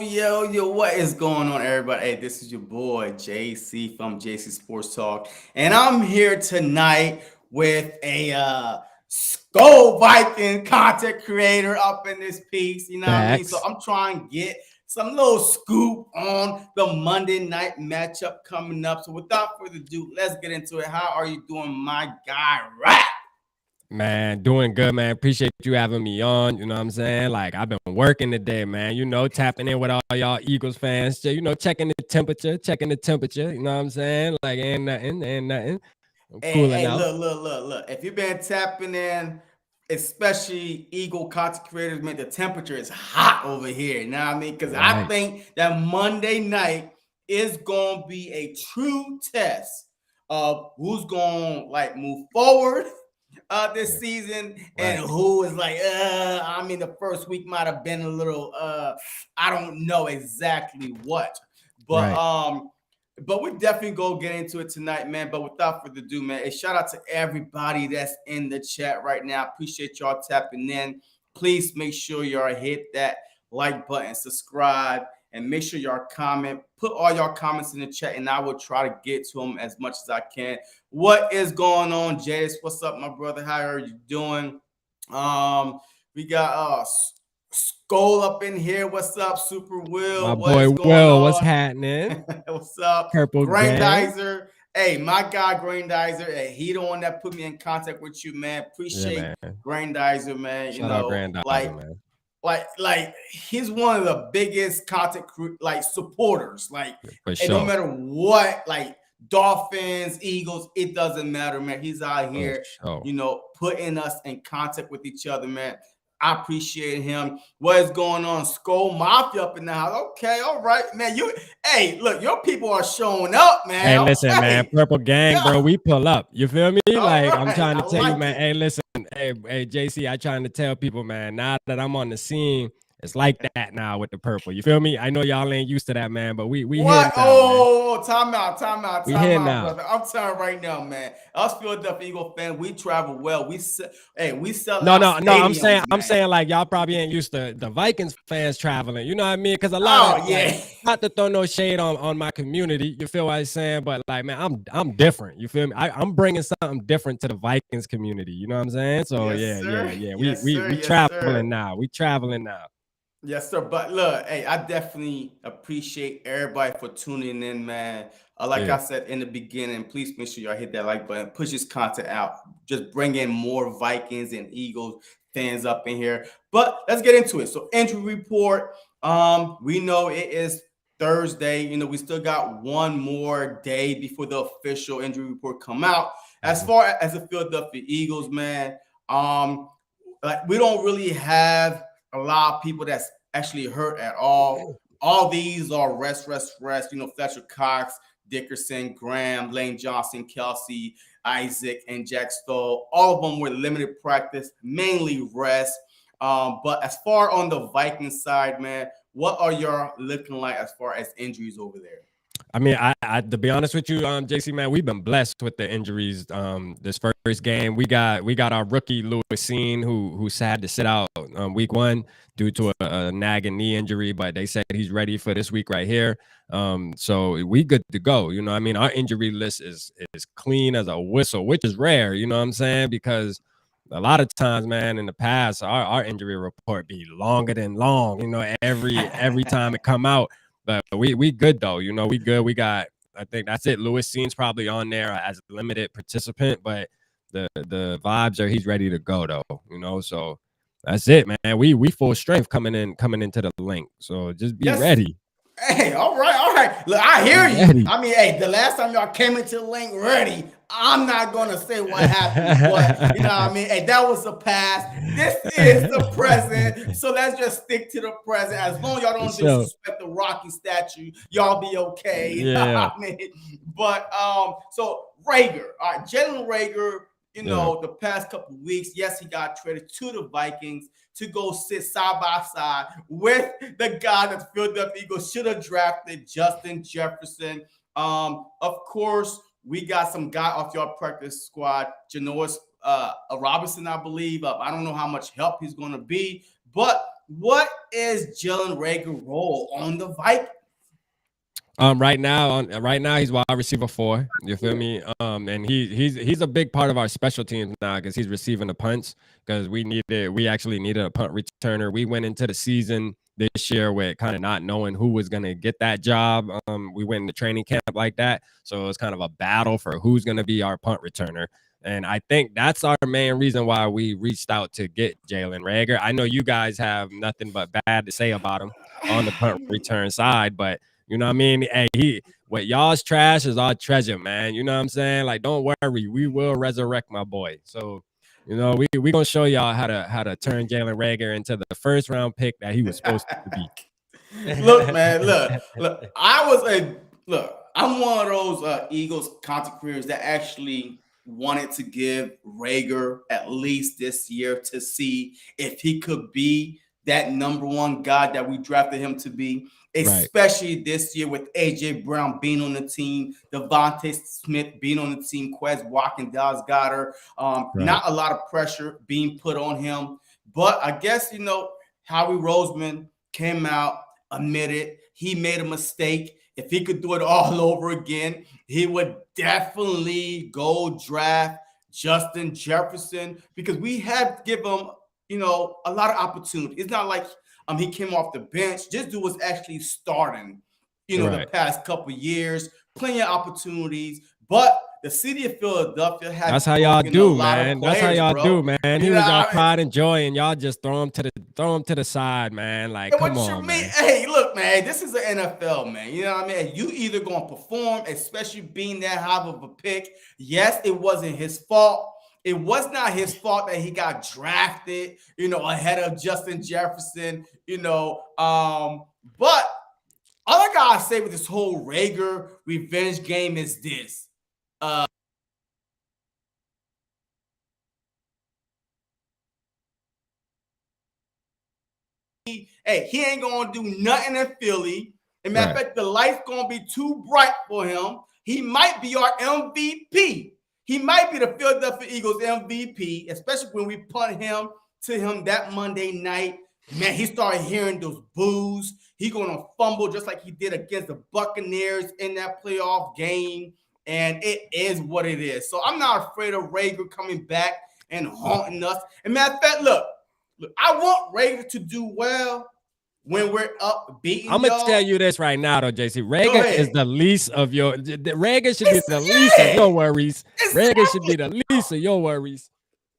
Yo, what is going on, everybody? Hey, this is your boy JC from JC Sports Talk, and I'm here tonight with a Skull Viking content creator up in this piece. You know what I mean? So Facts. I'm trying to get some little scoop on the Monday night matchup coming up. So without further ado, let's get into it. How are you doing, my guy? Rap? Man, doing good, man. Appreciate you having me on. You know what I'm saying? Like, I've been working today, man. Tapping in with all y'all Eagles fans. Checking the temperature. You know what I'm saying? Like, ain't nothing. I'm cooling Hey, out. look. If you've been tapping in, especially Eagle content creators, man, the temperature is hot over here. You know what I mean? Because I Right. think that Monday night is going to be a true test of who's going to like move forward this Yeah. season and Right. who is like, I mean, the first week might have been a little, I don't know exactly what, but Right. we're definitely gonna get into it tonight, man. But without further ado, man, a shout out to everybody that's in the chat right now. Appreciate y'all tapping in. Please make sure y'all hit that like button, subscribe, and make sure y'all comment. Put all your comments in the chat, and I will try to get to them as much as I can. What is going on, Jadis? What's up, my brother? How are you doing? We got Skull up in here. What's up, Super My Will? What boy is going Will, what's on? happening? What's up? Purple gang. Grandizer. Hey, my guy Grandizer. Hey, he the one that put me in contact with you, man. Yeah, Appreciate man. Grandizer, man. You Shout out know, Grandizer, man. like he's one of the biggest like supporters. Like, For and no sure. matter what, like Dolphins, Eagles, it doesn't matter, man. He's out For here, sure. putting us in contact with each other, man. I appreciate him. What is going on? Skull Mafia up in the house. Okay, all right, man. Hey, look, your people are showing up, Hey, man. listen, man, Okay, Purple Gang, yeah, bro, we pull up. You feel me? all Like, I'm right. trying to I tell you, like man. it. Hey, listen, hey, JC, I trying to tell people, man, now that I'm on the scene, it's like that now with the purple. You feel me? I know y'all ain't used to that, man, but we here What? now, man. Time We here out, now. brother. I'm telling you right now, man. Us Philadelphia Eagle fans, we travel well. We sell No, out no, no. I'm saying, stadiums, I'm man. saying, like y'all probably ain't used to the Vikings fans traveling. You know what I mean? Because a lot of Oh like, yeah. not to throw no shade on my community. You feel what I'm saying? But like, man, I'm different. You feel me? I'm bringing something different to the Vikings community. You know what I'm saying? So Yes, yeah. sir. We Yes, we sir. we Yes, traveling sir. now. We traveling now. Yes, sir. But look, hey, I definitely appreciate everybody for tuning in, man. Like Yeah. I said in the beginning, please make sure y'all hit that like button, push this content out, just bring in more Vikings and Eagles fans up in here. But let's get into it. So injury report. We know it is Thursday. We still got one more day before the official injury report come out. As Mhm. far as the Philadelphia Eagles, man, like we don't really have a lot of people that's actually hurt at all. All these are rest. Fletcher Cox, Dickerson, Graham, Lane Johnson, Kelsey, Isaac, and Jack Stoll. All of them were limited practice, mainly rest. But as far on the Vikings side, man, what are y'all looking like as far as injuries over there? I mean, I to be honest with you, JC, man, we've been blessed with the injuries. This first game, we got our rookie Lewis Seen who had to sit out week one due to a nagging knee injury, but they said he's ready for this week right here. So we good to go. You know, what I mean, our injury list is clean as a whistle, which is rare. You know what I'm saying? Because a lot of times, man, in the past, our injury report be longer than long. You know, every time it come out. But we good though. You know, we good. We got, I think that's it. Lewis Seen's probably on there as a limited participant, but the vibes are he's ready to go though. You know, so that's it, man. We full strength coming into the link. So just be Yes. ready. Hey, all right. Look, I Be hear you. ready. I mean, hey, the last time y'all came into the link ready, I'm not gonna say what happened, but you know what I mean. Hey, that was the past. This is the present. So let's just stick to the present. As long as y'all For don't sure. disrespect the Rocky statue, y'all be okay. You know what Yeah. I mean? But so Rager, all right, Jalen Rager. Yeah. The past couple of weeks, yes, he got traded to the Vikings to go sit side by side with the guy that the Philadelphia Eagles should have drafted, Justin Jefferson. Of course, we got some guy off your practice squad, Janoris Robinson, I believe. I don't know how much help he's going to be, but What is Jalen Rager's role on the Vikings? Right now he's wide receiver 4. You feel me? And he's a big part of our special teams now because he's receiving the punts because we actually needed a punt returner. We went into the season this year with kind of not knowing who was gonna get that job. We went into training camp like that, so it was kind of a battle for who's gonna be our punt returner. And I think that's our main reason why we reached out to get Jalen Reagor. I know you guys have nothing but bad to say about him on the punt return side, but you know what I mean? Hey, what y'all's trash is our treasure, man. You know what I'm saying? Like, don't worry, we will resurrect my boy. So, we gonna show y'all how to turn Jalen Reagor into the first round pick that he was supposed to be. Look, man, look. I'm one of those Eagles content creators that actually wanted to give Rager at least this year to see if he could be that number one guy that we drafted him to be. Right. Especially this year with AJ Brown being on the team, Devontae Smith being on the team, Quez Watkins, Dallas Goddard. Right. Not a lot of pressure being put on him, but I guess Howie Roseman came out, admitted he made a mistake. If he could do it all over again, he would definitely go draft Justin Jefferson because we have given him, a lot of opportunity. It's not like he came off the bench. This dude was actually starting, the Right. past couple years, plenty of opportunities. But the city of Philadelphia has That's how y'all broken a do, lot of man. That's how players, y'all bro. do, man. He You was y'all know, pride and joy, and y'all just throw him to the side, man. Like, come what you on, mean? man. Hey, look, man, this is the NFL, man. You know what I mean? You either gonna perform, especially being that high of a pick. Yes, it wasn't his fault. It was not his fault that he got drafted, ahead of Justin Jefferson, but all I gotta say with this whole Rager revenge game is this. Hey, he ain't gonna do nothing in Philly. As a matter of Right. fact, the light's gonna be too bright for him. He might be our MVP. He might be the Philadelphia Eagles MVP, especially when we punt him to him that Monday night. Man, he started hearing those boos. He gonna fumble just like he did against the Buccaneers in that playoff game. And it is what it is. So I'm not afraid of Rager coming back and haunting us. And matter of fact, look, I want Rager to do well when we're up beating I'm gonna tell y'all. you this right now, though, JC. Go Rager is ahead. the least of your. Rager should be It's, the least of yeah, your worries. Rager should exactly. be the least of your worries.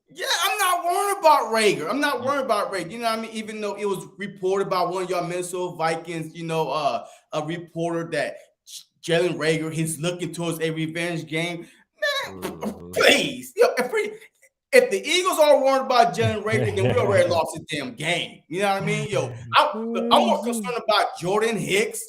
Yeah, I'm not worried about Rager. I'm not worried about Rager. You know what I mean? Even though it was reported by one of y'all Minnesota Vikings, a reporter that Jalen Rager, he's looking towards a revenge game. Man, please. If the Eagles are worried about Jalen Rager, then we already lost the damn game. You know what I mean? I'm more concerned about Jordan Hicks,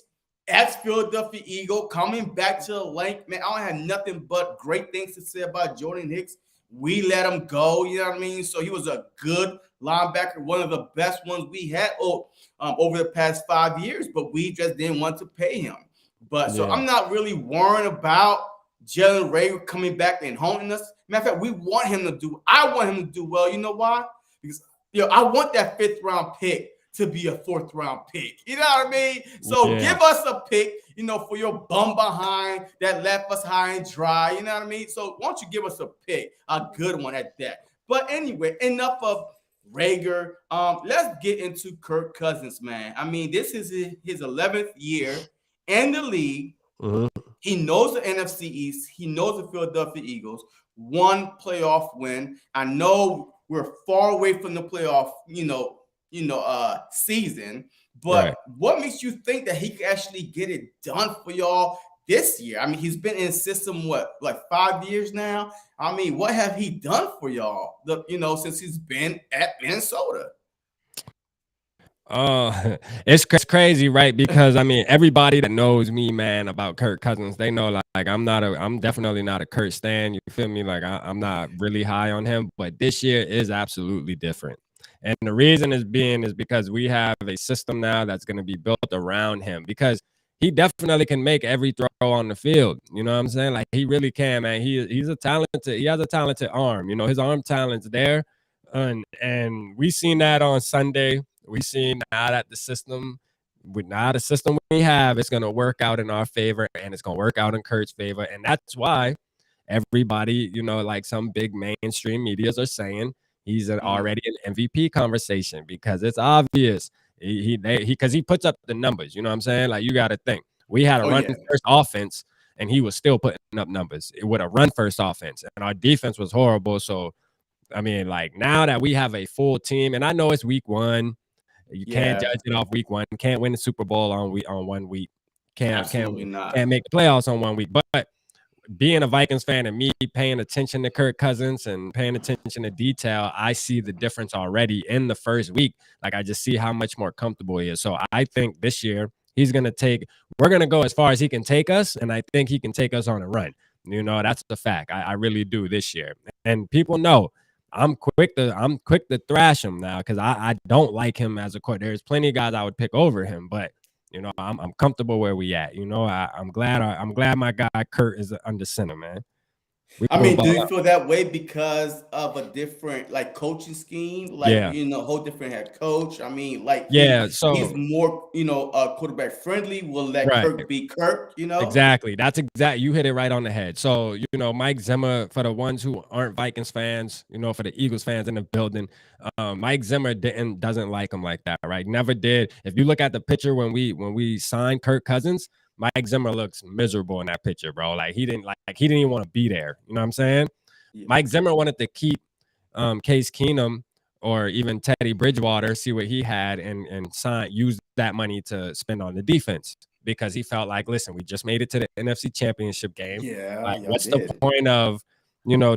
ex Philadelphia Eagle, coming back to the link. Man, I don't have nothing but great things to say about Jordan Hicks. We let him go. You know what I mean? So he was a good linebacker, one of the best ones we had over the past 5 years, but we just didn't want to pay him. But so Yeah. I'm not really worrying about Jalen Rager coming back and haunting us. Matter of fact, I want him to do well. You know why? Because I want that 5th round pick to be a 4th round pick. You know what I mean? So Yeah. give us a pick, for your bum behind that left us high and dry. You know what I mean? So why don't you give us a pick, a good one at that? But anyway, enough of Rager. Let's get into Kirk Cousins, man. I mean, this is his 11th year in the league. Mhm. He knows the NFC East. He knows the Philadelphia Eagles. One playoff win. I know we're far away from the playoff, season. Right. But what makes you think that he could actually get it done for y'all this year? I mean, he's been in system like 5 years now. I mean, what have he done for y'all? Since he's been at Minnesota. It's crazy, right? Because I mean, everybody that knows me, man, about Kirk Cousins, they know like I'm definitely not a Kurt stan. You feel me? Like I'm not really high on him, but this year is absolutely different. And the reason is because we have a system now that's going to be built around him because he definitely can make every throw on the field. You know what I'm saying? Like he really can, man. He has a talented arm. His arm talent's there. And we seen that on Sunday. We see now that the system we have is going to work out in our favor, and it's going to work out in Kurt's favor, and that's why everybody, like some big mainstream medias are saying he's already an MVP conversation because it's obvious. Because he puts up the numbers. You know what I'm saying? Like, you got to think we had a Oh run yeah, first offense, and he was still putting up numbers with a run first offense, and our defense was horrible. So I mean, like, now that we have a full team, and I know it's week one, you can't yeah, judge it off week one. Can't win the Super Bowl on 1 week. Can't can't absolutely can't not. make the playoffs on 1 week. But being a Vikings fan and me paying attention to Kirk Cousins and paying attention to detail, I see the difference already in the first week. Like, I just see how much more comfortable he is. So I think this year we're going to go as far as he can take us. And I think he can take us on a run. That's the fact. I really do this year. And people know I'm quick to thrash him now because I don't like him as a coach. There's plenty of guys I would pick over him, but I'm comfortable where we at. I'm glad my guy Kurt is under center, man. We I will mean, ball do you out. feel that way because of a different like coaching scheme, like Yeah, whole different head coach? I mean, like yeah. he's So more quarterback friendly. Will let right. Kirk be Kirk, you know? Exactly. That's exact. You hit it right on the head. So, Mike Zimmer, for the ones who aren't Vikings fans, for the Eagles fans in the building, Mike Zimmer doesn't like him like that, right? Never did. If you look at the picture when we signed Kirk Cousins, Mike Zimmer looks miserable in that picture, bro. Like, he didn't even want to be there. You know what I'm saying? Yeah, Mike Zimmer wanted to keep Case Keenum or even Teddy Bridgewater, see what he had, and use that money to spend on the defense because he felt like, listen, we just made it to the NFC Championship game. yeah, Like, y'all what's the did. point of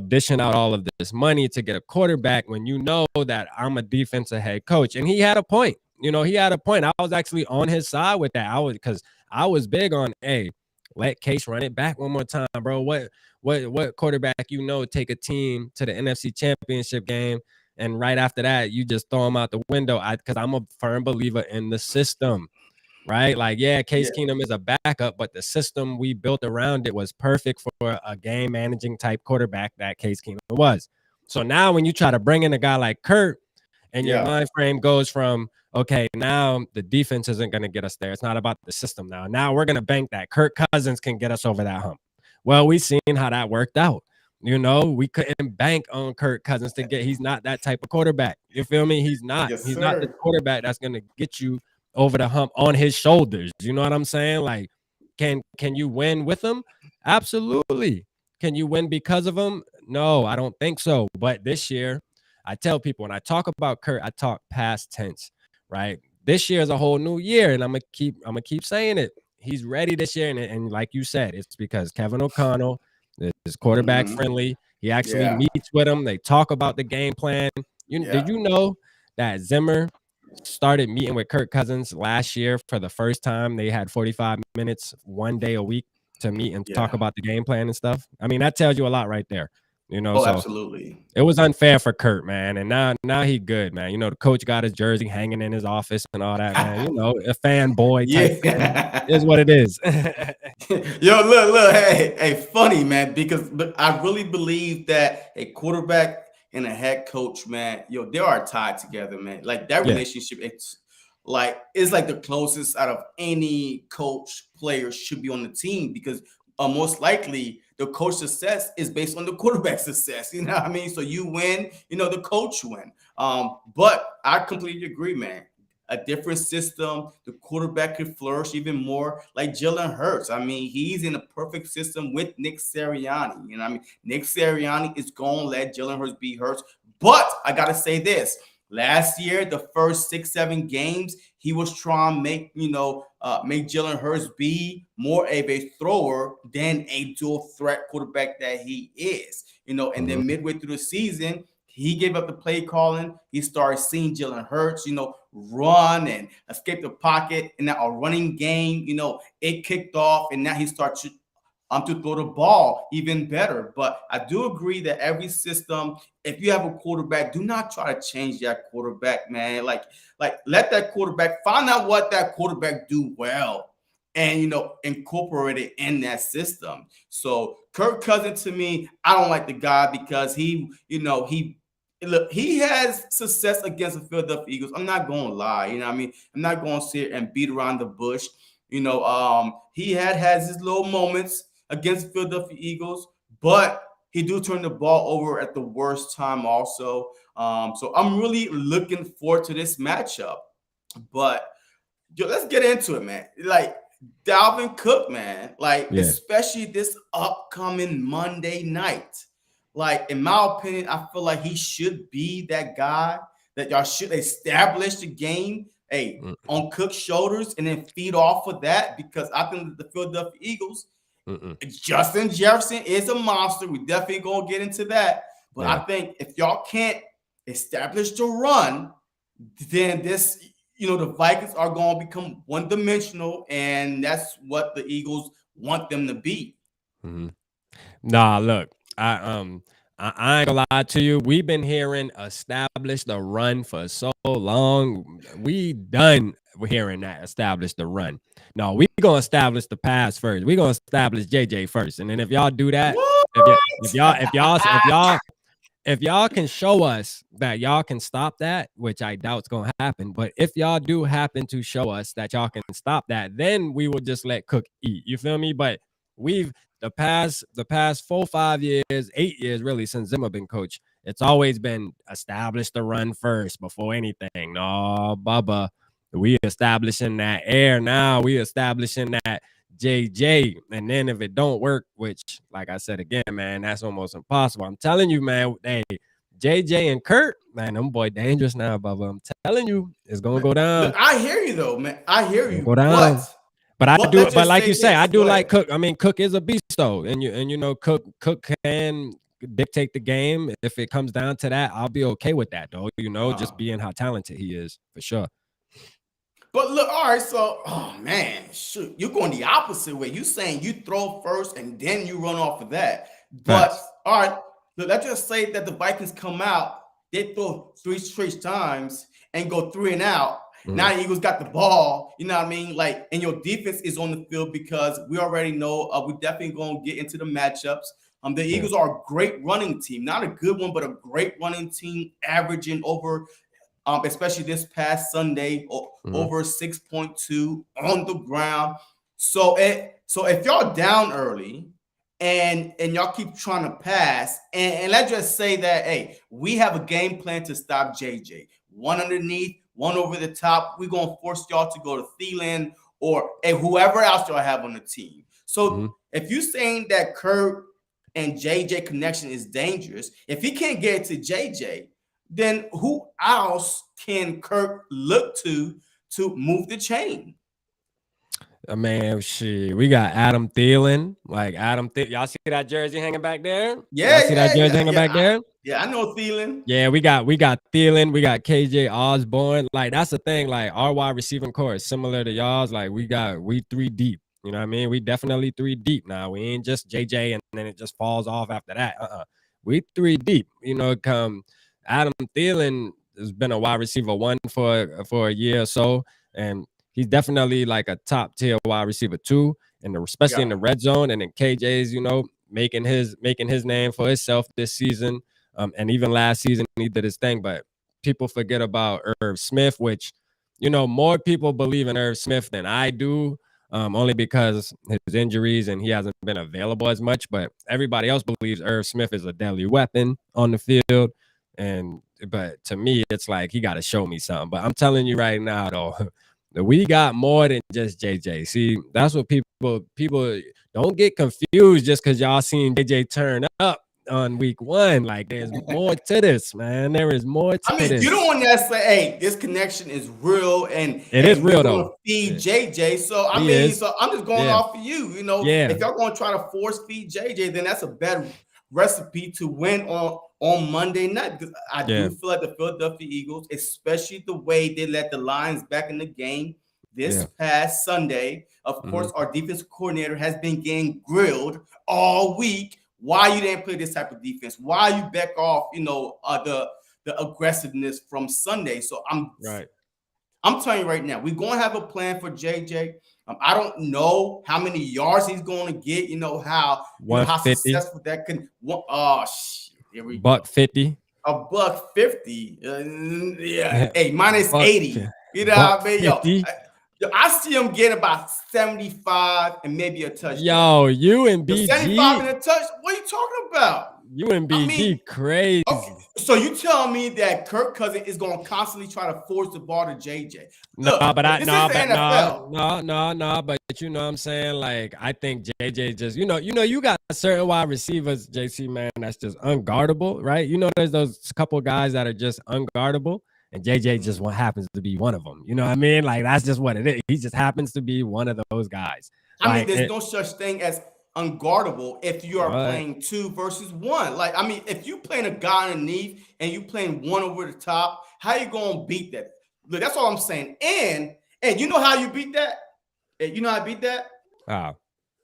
dishing out all of this money to get a quarterback when you know that I'm a defensive head coach? And he had a point. He had a point. I was actually on his side with that. Because I was big on, hey, let Case run it back one more time, bro. What quarterback take a team to the NFC Championship game, and right after that you just throw them out the window? Because I'm a firm believer in the system, right? Like, yeah, Case Yeah, Keenum is a backup, but the system we built around it was perfect for a game managing type quarterback that Case Keenum was. So now when you try to bring in a guy like Kurt, and your yeah, mind frame goes from, okay, now the defense isn't going to get us there. It's not about the system now. Now we're going to bank that Kirk Cousins can get us over that hump. Well, we seen how that worked out. We couldn't bank on Kirk Cousins he's not that type of quarterback. You feel me? He's not. yes, He's not the sir. quarterback that's going to get you over the hump on his shoulders. You know what I'm saying? Like, can you win with him? Absolutely. Can you win because of him? No, I don't think so. But this year, I tell people when I talk about Kurt, I talk past tense, right? This year is a whole new year, and I'm gonna keep saying it. He's ready this year, and like you said, it's because Kevin O'Connell is quarterback Hmm. friendly. He actually Yeah, meets with him. They talk about the game plan. Did yeah, you know that Zimmer started meeting with Kirk Cousins last year for the first time? They had 45 minutes 1 day a week to meet and talk yeah. about the game plan and stuff. I mean, that tells you a lot right there. Oh, So absolutely. it was unfair for Kurt, man. And now he good, man. The coach got his jersey hanging in his office and all that, man. A fanboy type thing. It is Yeah. what it is. Yo, look, hey, funny man, because but I really believe that a quarterback and a head coach, man, they are tied together, man. Like that Yeah. relationship, it's like the closest out of any coach player should be on the team because most likely the coach success is based on the quarterback success. You know what I mean? So you win, the coach win. But I completely agree, man, a different system, the quarterback could flourish even more. Like Jalen Hurts, I mean, he's in a perfect system with Nick Sirianni. You know, what I mean, Nick Sirianni is going to let Jalen Hurts be Hurts. But I gotta say this: last year, the first 6-7 games, he was trying to make Jalen Hurts be more of a thrower than a dual threat quarterback that he is. And then Mhm. midway through the season, he gave up the play calling. He started seeing Jalen Hurts, run and escape the pocket. And now a running game, it kicked off. And now he starts to throw the ball even better. But I do agree that every system, if you have a quarterback, do not try to change that quarterback, man. Like let that quarterback find out what that quarterback do well and incorporate it in that system. So Kirk Cousins, to me, I don't like the guy because he look, he has success against the Philadelphia Eagles. I'm not going to lie. You know what I mean? I'm not going to sit and beat around the bush. He has his little moments against Philadelphia Eagles, but he do turn the ball over at the worst time also. So I'm really looking forward to this matchup. But yo, let's get into it, man. Like Dalvin Cook, man. Like Yeah. especially this upcoming Monday night. Like in my opinion, I feel like he should be that guy that y'all should establish the game, hey, Mm-mm. on Cook's shoulders, and then feed off of that because I think the Philadelphia Eagles, Mm-mm. Justin Jefferson is a monster. We definitely gonna get into that. But I Yeah. think if y'all can't establish the run, then the Vikings are going to become one dimensional, and that's what the Eagles want them to be. Mhm. Nah, look, I ain't gonna lie to you. We've been hearing establish the run for so long. We done hearing that establish the run. No, we gonna establish the pass first. We gonna establish JJ first, and then if y'all do that, if y- if What? y'all if y'all if y'all if y'all can show us that y'all can stop that, which I doubt's gonna happen, but if y'all do happen to show us that y'all can stop that, then we will just let Cook eat. You feel me? But we've the past 4, 5 years, 8 years really since Zimmer been coach, it's always been establish the run first before anything. No, Bubba, we establishing that air now. We establishing that JJ. And then if it don't work, which like I said again, man, that's almost impossible. I'm telling you, man, hey, JJ and Kurt, man, them boy dangerous now, Bubba. I'm telling you, it's gonna go down. Look, I hear you though, man. I hear It's gonna you, go down. But I but do, let's but just like you say say, I this. do Go like ahead. Cook. I mean, Cook is a beast though, and Cook can dictate the game. If it comes down to that, I'll be okay with that though. Uh, Just being how talented he is for sure. But look, all right, so oh man, shoot, you're going the opposite way. You saying you throw first and then you run off of that. But Facts. all right, look, let's just say that the Vikings come out, they throw three straight times and go three and out. Mhm. Now the Eagles got the ball, you know what I mean? Like, and your defense is on the field because we already know we definitely gonna get into the matchups. The Yeah. Eagles are a great running team, not a good one, but a great running team, averaging over especially this past Sunday, Mhm. over 6.2 on the ground. So if y'all down early and y'all keep trying to pass, and let's just say that hey, we have a game plan to stop JJ. One underneath, one over the top. We're gonna force y'all to go to Thielen or whoever else y'all have on the team. So Mhm. if you're saying that Kurt and JJ connection is dangerous, if he can't get it to JJ, then who else can Kirk look to move the chain? Man, shit. We got Adam Thielen. Like y'all see that jersey hanging back there? Y'all Yeah, see that yeah, jersey yeah, hanging yeah. back there? I know Thielen. Yeah, we got Thielen, we got KJ Osborne. Like that's the thing. Like our wide receiving core is similar to y'all's. Like we three deep. You know what I mean? We definitely three deep now. We ain't just JJ and then it just falls off after that. We three deep. Come Adam Thielen has been a wide receiver one for a year or so, and he's definitely like a top tier wide receiver two, and especially in Yeah. the red zone. And then KJ's, making his name for himself this season. And even last season he did his thing, but people forget about Irv Smith, which more people believe in Irv Smith than I do, only because his injuries and he hasn't been available as much. But everybody else believes Irv Smith is a deadly weapon on the field, but to me, it's like he got to show me something. But I'm telling you right now, though, that we got more than just JJ. See, that's what people don't get confused just because y'all seen JJ turn up on week one. Like, there's more to this, man. There is more I to mean, you don't this. want to say, "Hey, this connection is real," and It is hey, we're real going to though. feed Yeah, JJ. So I he mean, is. so I'm just going Yeah, off of you. yeah, If y'all going to try to force feed JJ, then that's a bad recipe to win on Monday night. Because I yeah, do feel like the Philadelphia Eagles, especially the way they let the Lions back in the game this yeah. past Sunday. Of Hmm. course, our defensive coordinator has been getting grilled all week. Why you didn't play this type of defense? Why you back off? The aggressiveness from Sunday. So Right. I'm telling you right now, we're gonna have a plan for JJ. I don't know how many yards he's going to get. How 150, successful that can. Oh shit! Here we go. buck 50. $150. Yeah, hey, minus buck 80. You know buck what I mean? 50. Yo, I see him getting about 75 and maybe a touchdown. Yo, you and Yo, 75 and BG, a touch. What are you talking about? you and I BG mean, okay, crazy. so you tell me that Kirk Cousins is going to constantly try to force the ball to JJ? Look, this is the NFL. But you know what I'm saying? Like, I think JJ just, you got certain wide receivers, JC, man, that's just unguardable, right? You know, there's those couple guys that are just unguardable, and JJ just what happens to be one of them. You know what I mean? Like, that's just what it is. He just happens to be one of those guys. I mean, there's no such thing as unguardable if you are what? playing 2 versus 1. Like, I mean, if you playing a guy underneath and you playing 1 over the top, how you gonna beat that? Look, that's all I'm saying. And you know how you beat that? You know how I beat that? Oh,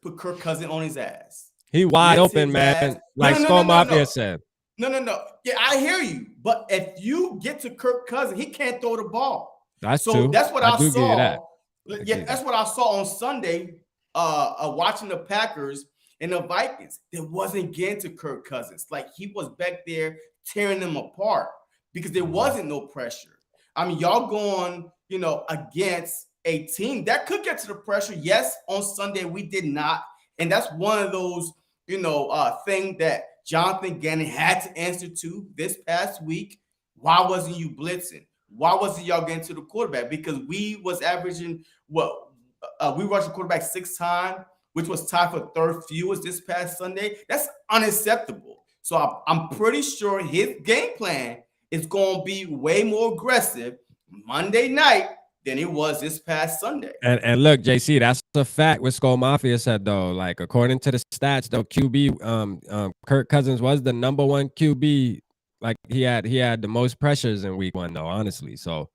Put Kirk Cousins on his ass. he wide Blitz open, his ass. man. No, Like no, no, Skull no, no, Mafia no. said. No. Yeah, I hear you. But if you get to Kirk Cousins, he can't throw the ball. That's So true. that's what I I do give you that. saw. Yeah, that's what I saw on Sunday, watching the Packers and the Vikings. That wasn't getting to Kirk Cousins. Like, he was back there tearing them apart because there wasn't no pressure. I mean, y'all going, against a team that could get to the pressure. Yes, on Sunday we did not. And that's one of those, thing that Jonathan Gannon had to answer to this past week. Why wasn't you blitzing? Why wasn't y'all getting to the quarterback? Because we was averaging we rushed the quarterback 6 times, which was tied for third fewest this past Sunday. That's unacceptable. So I'm pretty sure his game plan is going to be way more aggressive Monday night than it was this past Sunday. And look, JC, that's a fact. What Skull Mafia said though. Like, according to the stats, though, Kirk Cousins was the number 1 QB. Like, he had the most pressures in week 1 though, honestly. So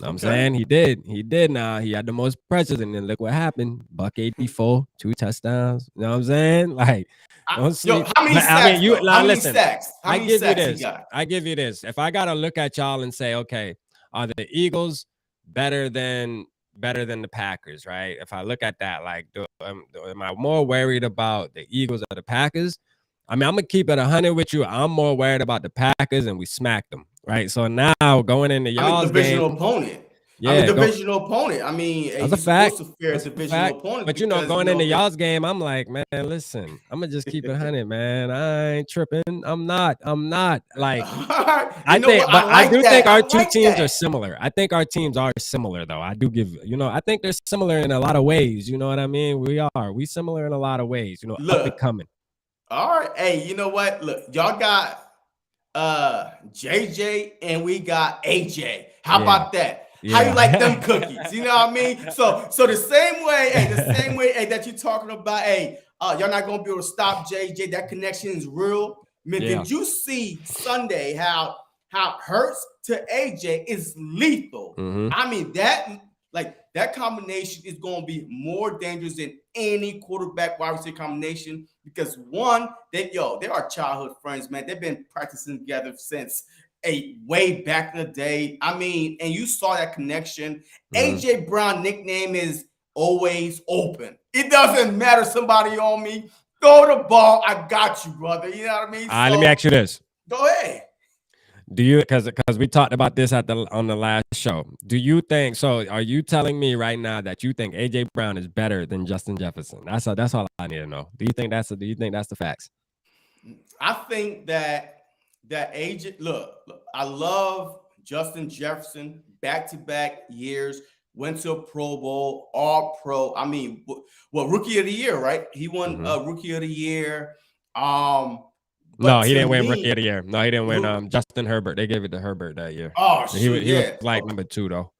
I'm saying he did. Now he had the most pressures, and then look what happened. Buck 84, 2 touchdowns. You know what I'm saying? Like, don't sleep. Yo, how many sacks? How many sacks? How many sacks he got? I give you this. If I gotta look at y'all and say, okay, are the Eagles better than the Packers, right? If I look at that, like, am I more worried about the Eagles or the Packers? I mean, I'm gonna keep it 100 with you. I'm more worried about the Packers, and we smacked them, right? So now going into y'all's divisional game, opponent. yeah, divisional opponent. I mean, that's he's a fact. supposed to fear a divisional opponent. But going into y'all's game, I'm like, man, listen, I'm gonna just keep it 100, man. I ain't tripping. I'm not like. I think our two teams are similar. I think our teams are similar, though. I do give, I think they're similar in a lot of ways. You know what I mean? We similar in a lot of ways. Up and coming. All right, hey, you know what? Look, y'all got JJ and we got AJ. How about that? Yeah. How you like them cookies? You know what I mean? So the same way, that you're talking about, y'all not gonna be able to stop JJ. That connection is real. Man, did you see Sunday how Hurts to AJ is lethal? I mean, that combination is going to be more dangerous than any quarterback wide receiver combination because one, they are childhood friends, man. They've been practicing together since way back in the day. I mean, and you saw that connection. AJ Brown nickname is always open. It doesn't matter somebody on me. Throw the ball. I got you, brother. You know what I mean? Let me ask you this. Go ahead. Do you, because we talked about this on the last show. Do you think so? Are you telling me right now that you think AJ Brown is better than Justin Jefferson? That's all I need to know. Do you think that's the facts? I think that AJ. Look, I love Justin Jefferson. Back-to-back years, went to a Pro Bowl, All Pro. I mean, Rookie of the Year, right? He won Rookie of the Year. No, he didn't win Rookie of the Year. No, he didn't win Justin Herbert. They gave it to Herbert that year. Oh, shit, he was like number 2, though.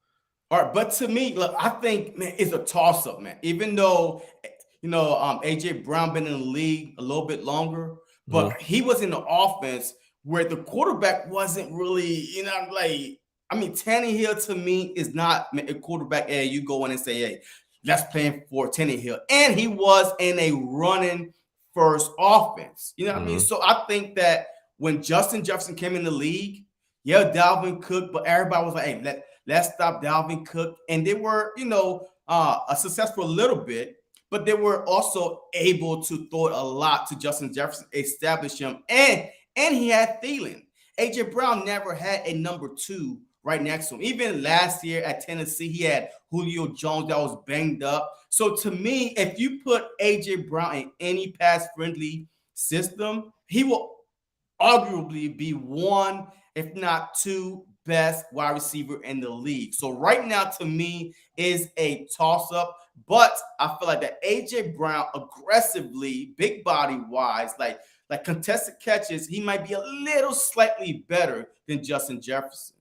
All right, but to me, look, I think, man, it's a toss-up, man. Even though, AJ Brown been in the league a little bit longer, but he was in the offense where the quarterback wasn't really, Tannehill to me is not a quarterback. Hey, you go in and say, hey, let's play for Tannehill. And he was in a running first offense. You know what I mean? So I think that when Justin Jefferson came in the league, Dalvin Cook, but everybody was like, hey, let's stop Dalvin Cook. And they were, a successful a little bit, but they were also able to throw it a lot to Justin Jefferson, establish him. And he had Thielen. AJ Brown never had a number 2 right next to him. Even last year at Tennessee, he had Julio Jones that was banged up. So to me, if you put AJ Brown in any pass-friendly system, he will arguably be one, if not two, best wide receiver in the league. So right now, to me, is a toss-up. But I feel like that AJ Brown aggressively, big body wise, like contested catches, he might be a little slightly better than Justin Jefferson.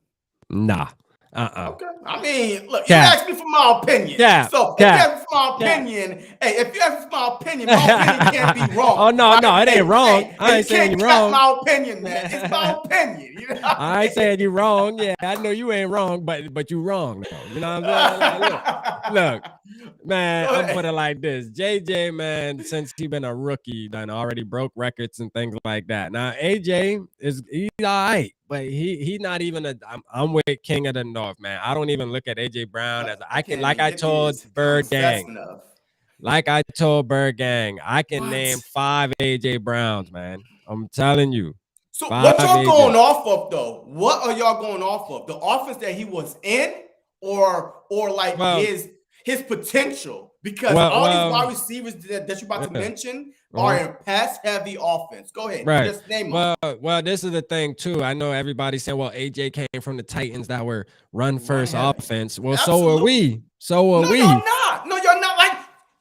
Nah. Okay. I mean, look, you Cap. asked me for my opinion. Cap. So if you Cap. ask me for my opinion, hey, if you ask me for my opinion can't be wrong. Oh no, right? no, it ain't wrong. Hey, I ain't saying you you're cut wrong. my opinion, man. It's my opinion. You know I ain't saying you're wrong. Yeah, I know you ain't wrong, but you wrong though. You know what I'm saying? Like, look, man, I'm put it like this. JJ, man, since he been a rookie, done already broke records and things like that. Now AJ he's all right, but he not even I'm with King of the North, man. I don't even look at AJ Brown as I can, like I told Bird Gang. Like I told Bird Gang, I can name 5 AJ Browns, man. I'm telling you. So what y'all going off of though? What are y'all going off of? The offense that he was in, or like his potential? Because all these wide receivers that you're about to mention are in pass-heavy offense. Go ahead, just name them. Well, this is the thing too. I know everybody's saying, well, AJ came from the Titans that were run-first offense. Well, absolutely. So are we. So are we. No, you're not. No, you're not. Like,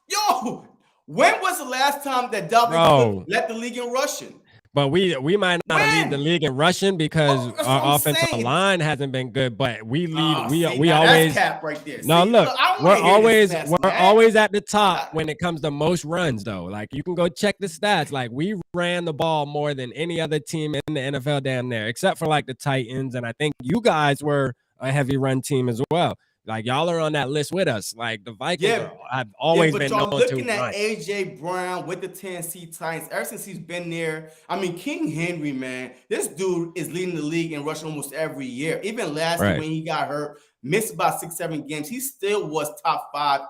yo, when was the last time that Dalvin Cook led the league in rushing? But we might not lead the league in rushing because our offensive line hasn't been good. But we lead. We always cap right there. No, look, we're always always at the top when it comes to most runs, though. Like you can go check the stats. Like we ran the ball more than any other team in the NFL down there, except for like the Titans. And I think you guys were a heavy run team as well. Like y'all are on that list with us. Like the Vikings have always been known to run. But y'all looking at AJ Brown with the Tennessee Titans ever since he's been there. I mean, King Henry, man, this dude is leading the league in rushing almost every year. Even last year when he got hurt, missed about 6-7 games, he still was top 5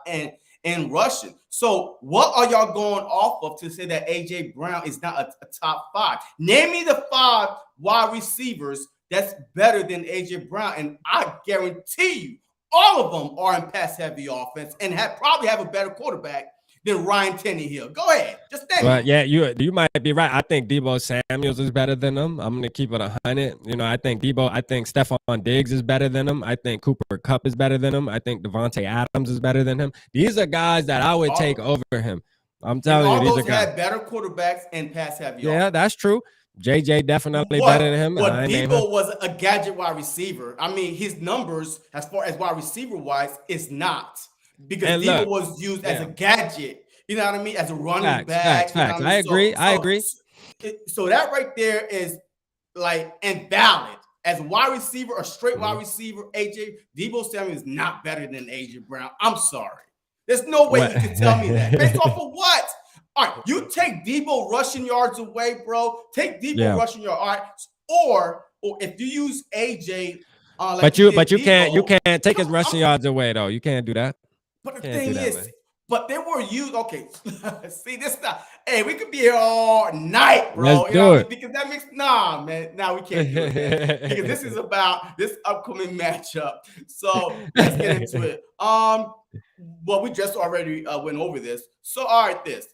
and rushing. So what are y'all going off of to say that AJ Brown is not a top 5? Name me the 5 wide receivers that's better than AJ Brown, and I guarantee you, all of them are in pass-heavy offense and probably have a better quarterback than Ryan Tannehill. Go ahead, just name them. Yeah, you might be right. I think Deebo Samuels is better than them. I'm gonna keep it 100. You know, I think Stephon Diggs is better than him. I think Cooper Kupp is better than him. I think Devontae Adams is better than him. These are guys that I would take over him. I'm telling you, these are guys had better quarterbacks and pass-heavy. Yeah, that's true. JJ definitely better than him. But Deebo was a gadget wide receiver. I mean, his numbers as far as wide receiver wise is not, because Deebo was used as a gadget. You know what I mean? As a running back. Facts. I agree. I agree. So that right there is like invalid. As a wide receiver, a straight wide receiver, Deebo Samuel is not better than AJ Brown. I'm sorry. There's no way you can tell me that. Based off of what? All right, you take Deebo rushing yards away, bro. Take Deebo rushing yards. All right, or if you use AJ, but you can't take his rushing yards away though. You can't do that. But the thing is, but they were used. Okay, see this stuff. Hey, we could be here all night, bro. Let's do it. Because that makes man. Now we can't do it, because this is about this upcoming matchup. So let's get into it. Well, we just already went over this. So all right,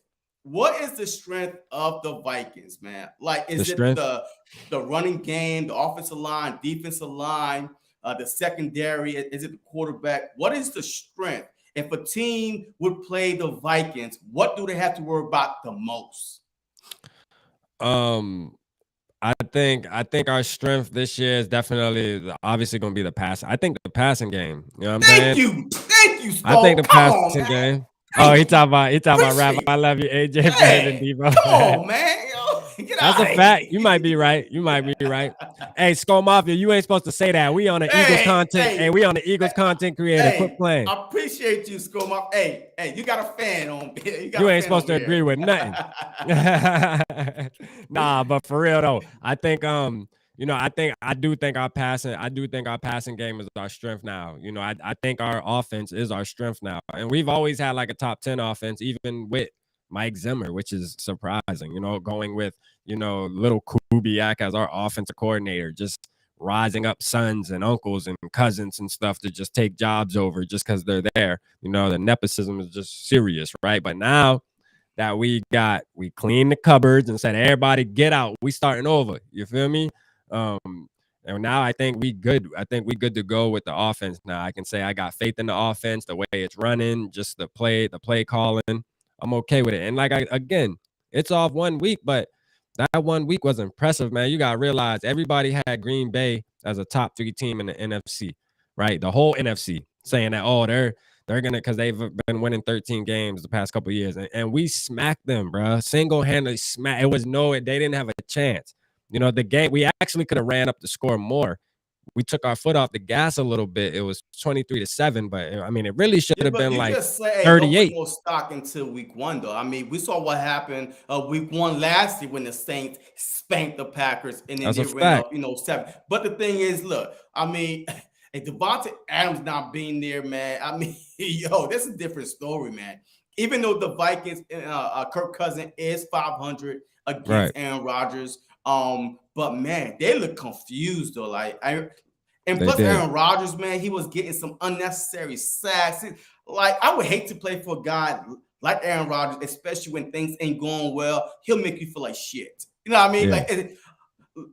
what is the strength of the Vikings, man? Like, is it the running game, the offensive line, defensive line, the secondary? Is it the quarterback? What is the strength? If a team would play the Vikings, what do they have to worry about the most? I think our strength this year is definitely obviously going to be the pass. I think the passing game. You know what I'm saying? Thank you, Skull. I think the passing game. He talking about rap. I love you, AJ. Better than Deebo. Come on, man. That's a fact. You might be right. Hey, Skull Mafia, you ain't supposed to say that. We on the Eagles content. Hey, we on the Eagles content creator. Quit playing. I appreciate you, Skull Mafia. Hey, you got a fan on. You ain't supposed to agree with nothing. Nah, but for real though, I think I do think our passing game is our strength now. You know, I think our offense is our strength now. And we've always had like a top 10 offense, even with Mike Zimmer, which is surprising. Going with little Kubiak as our offensive coordinator, just rising up sons and uncles and cousins and stuff to just take jobs over just because they're there. The nepotism is just serious, right? But now that we cleaned the cupboards and said, everybody get out. We starting over. You feel me? And now I think we good. I think we good to go with the offense now. I can say I got faith in the offense, the way it's running, just the play calling. I'm okay with it. And again, it's off 1 week, but that 1 week was impressive, man. You got to realize everybody had Green Bay as a top 3 team in the NFC, right? The whole NFC saying that, oh, they're gonna, because they've been winning 13 games the past couple of years, and we smacked them, bro. Single-handedly smacked. They didn't have a chance. The game, we actually could have ran up the score more. We took our foot off the gas a little bit. It was 23-7, but I mean, it really should Yeah, have but been you like just say, hey, don't put 38. no stock until week one, though. I mean, we saw what happened week one last year when the Saints spanked the Packers and then That's they a went fact. up, 7. But the thing is, look, I mean, if Devontae Adams not being there, man, I mean, yo, that's a different story, man. Even though the Vikings, Kirk Cousins is 500 Right. against Aaron Rodgers, but man, they look confused though. And They plus, did. Aaron Rodgers, man, he was getting some unnecessary sacks. Like, I would hate to play for a guy like Aaron Rodgers, especially when things ain't going well. He'll make you feel like shit. You know what I mean? Yeah.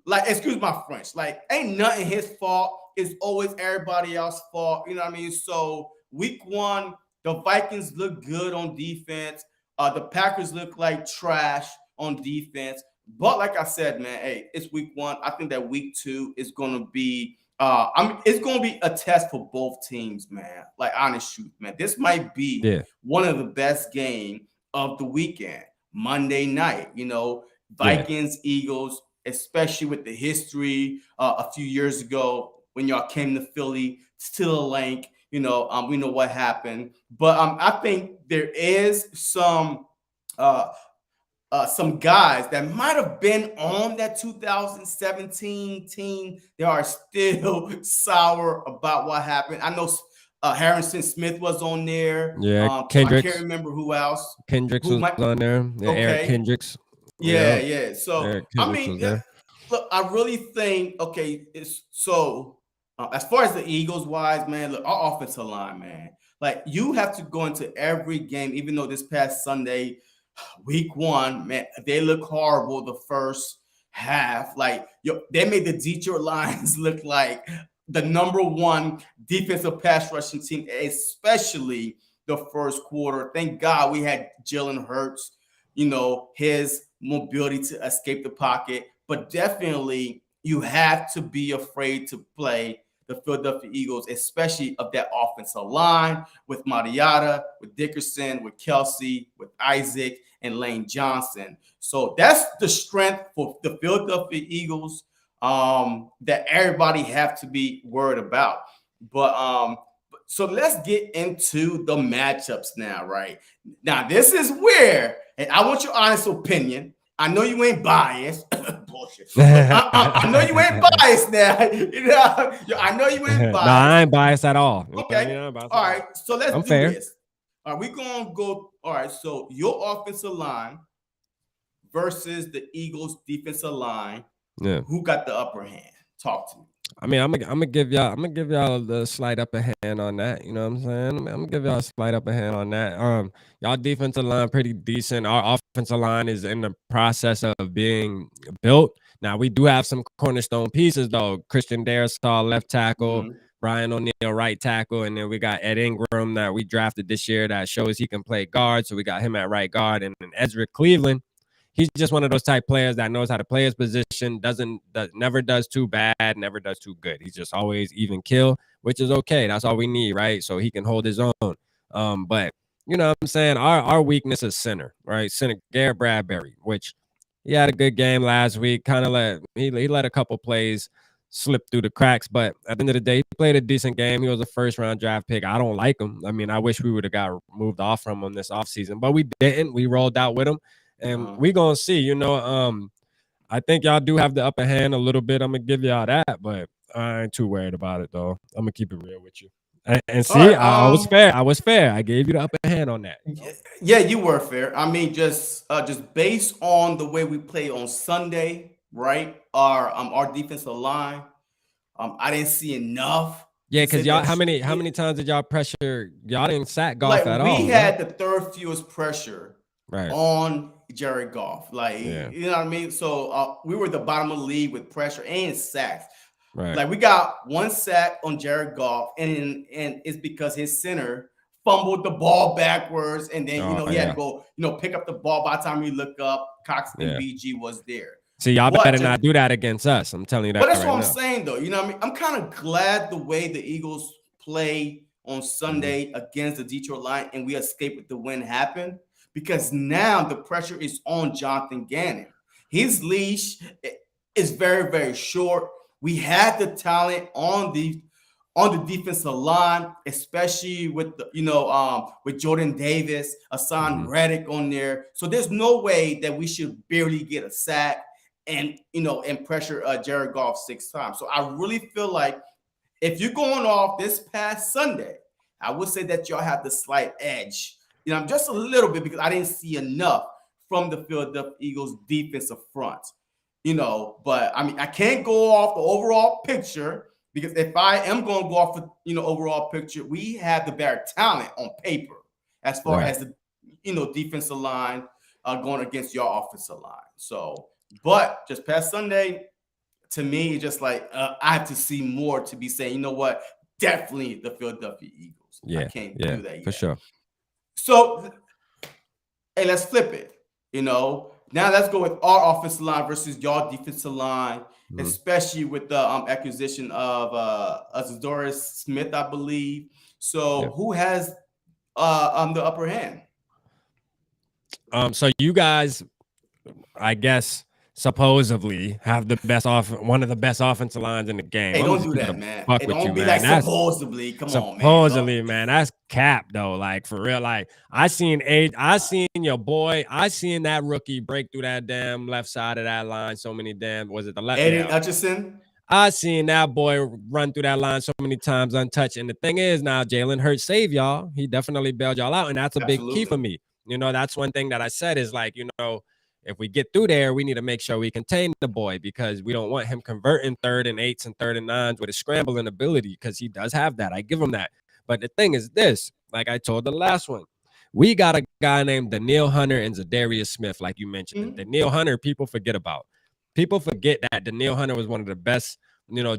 Like, excuse my French. Like, ain't nothing his fault. It's always everybody else's fault. You know what I mean? So, week one, the Vikings look good on defense. The Packers look like trash on defense. But like I said, man, hey, it's week one. I think that week two is going to be it's going to be a test for both teams, man. Like, honest truth, man. This might be Yeah. one of the best game of the weekend, Monday night. Yeah. Vikings, Eagles, especially with the history a few years ago when y'all came to Philly, still a link. We know what happened, but I think there is some guys that might have been on that 2017 team. They are still sour about what happened. I know Harrison Smith was on there. Yeah. I can't Kendricks. remember who else. Kendricks Who was might? on there. Yeah, Eric Okay, Kendricks. yeah, Yeah. yeah. So Eric I Kendricks mean, was there. look, I really think it's so. As far as the Eagles wise, man, look, our offensive line, man. Like, you have to go into every game, even though this past Sunday, week one, man, they look horrible the first half. Like, they made the Detroit Lions look like the number one defensive pass rushing team, especially the first quarter. Thank God we had Jalen Hurts, his mobility to escape the pocket. But definitely, you have to be afraid to play the Philadelphia Eagles, especially of that offensive line with Mariota, with Dickerson, with Kelsey, with Isaac, and Lane Johnson. So that's the strength for the Philadelphia Eagles that everybody have to be worried about. But so let's get into the matchups now, right? Now, this is where, and I want your honest opinion. I know you ain't biased. Bullshit. I know you ain't biased now. I know you ain't No, biased. I ain't biased at all. Okay. All right. So let's I'm do fair. this. Are we going to go? All right. So your offensive line versus the Eagles' defensive line. Yeah. Who got the upper hand? Talk to me. I mean, I'm gonna give y'all the slight upper hand on that. You know what I'm saying? I'm gonna give y'all a slight upper hand on that. Y'all defensive line pretty decent. Our offensive line is in the process of being built. Now we do have some cornerstone pieces though. Christian Darrisaw, left tackle. Mhm. Brian O'Neill, right tackle, and then we got Ed Ingram that we drafted this year that shows he can play guard. So we got him at right guard, and then Ezra Cleveland. He's just one of those type players that knows how to play his position, never does too bad, never does too good. He's just always even kill, which is okay. That's all we need, right? So he can hold his own. But you know what I'm saying? Our weakness is center, right? Center Garrett Bradbury, which he had a good game last week. Kind of he let a couple plays slip through the cracks, but at the end of the day, he played a decent game. He was a first round draft pick. I don't like him. I mean, I wish we would have got moved off from him this offseason, but we didn't. We rolled out with him. And we gonna see, I think y'all do have the upper hand a little bit. I'm gonna give y'all that, but I ain't too worried about it though. I'm gonna keep it real with you. And All see, right. I was fair. I was fair. I gave you the upper hand on that. Yeah, you were fair. I mean, just based on the way we play on Sunday, right? Our defensive line, I didn't see enough Yeah, to say because y'all, that how should many get. times did y'all pressure? Y'all didn't sack golf Like at we all, right? had the third fewest pressure Right. on Jared Goff. Like, Yeah. you know what I mean? So we were the bottom of the league with pressure and sacks. Right. Like we got one sack on Jared Goff, and it's because his center fumbled the ball backwards, and then Oh he had to yeah. go pick up the ball. By the time we look up, Cox and Yeah. BG was there. See, y'all But better just not do that against us. I'm telling you but that that's right what I'm now. saying, though. You know what I mean? I'm kind of glad the way the Eagles play on Hmm. Sunday against the Detroit Lions and we escaped with the win happened because now the pressure is on Jonathan Gannon. His leash is very, very short. We had the talent on the defensive line, especially with with Jordan Davis, Hassan Hmm. Reddick on there. So there's no way that we should barely get a sack and pressure Jared Goff 6 times. So I really feel like if you're going off this past Sunday, I would say that y'all have the slight edge. Just a little bit because I didn't see enough from the Philadelphia Eagles defensive front. But I mean, I can't go off the overall picture because if I am going to go off the overall picture, we have the better talent on paper as far Right. as the defensive line going against your offensive line. So, but just past Sunday, to me, it's just like I have to see more to be saying, you know what, definitely the Philadelphia Eagles. I Yeah. can't Yeah. do that For yet. sure. So, hey, let's flip it. Now let's go with our offensive line versus y'all defensive line, Hmm. especially with the acquisition of Doris Smith, I believe. Yeah. So, who has the upper hand? So you guys, I guess, supposedly have the best one of the best offensive lines in the game. Hey, I'm don't just do keeping that, a man. buck Hey, with you, don't be like man. That's supposedly. Come on, man. Don't. supposedly, man. That's cap though. Like for real. Like I seen your boy. I seen that rookie break through that damn left side of that line so many damn. Was it the left? Aiden Yeah. Hutchinson. I seen that boy run through that line so many times untouched. And the thing is now Jalen Hurts saved y'all. He definitely bailed y'all out. And that's a big key for Absolutely. me. That's one thing that I said is like, if we get through there, we need to make sure we contain the boy because we don't want him converting 3rd and 8s and 3rd and 9s with his scrambling ability because he does have that. I give him that. But the thing is this, like I told the last one, we got a guy named Danielle Hunter and Zadarius Smith, like you mentioned. Mm-hmm. Danielle Hunter, people forget about. People forget that Danielle Hunter was one of the best,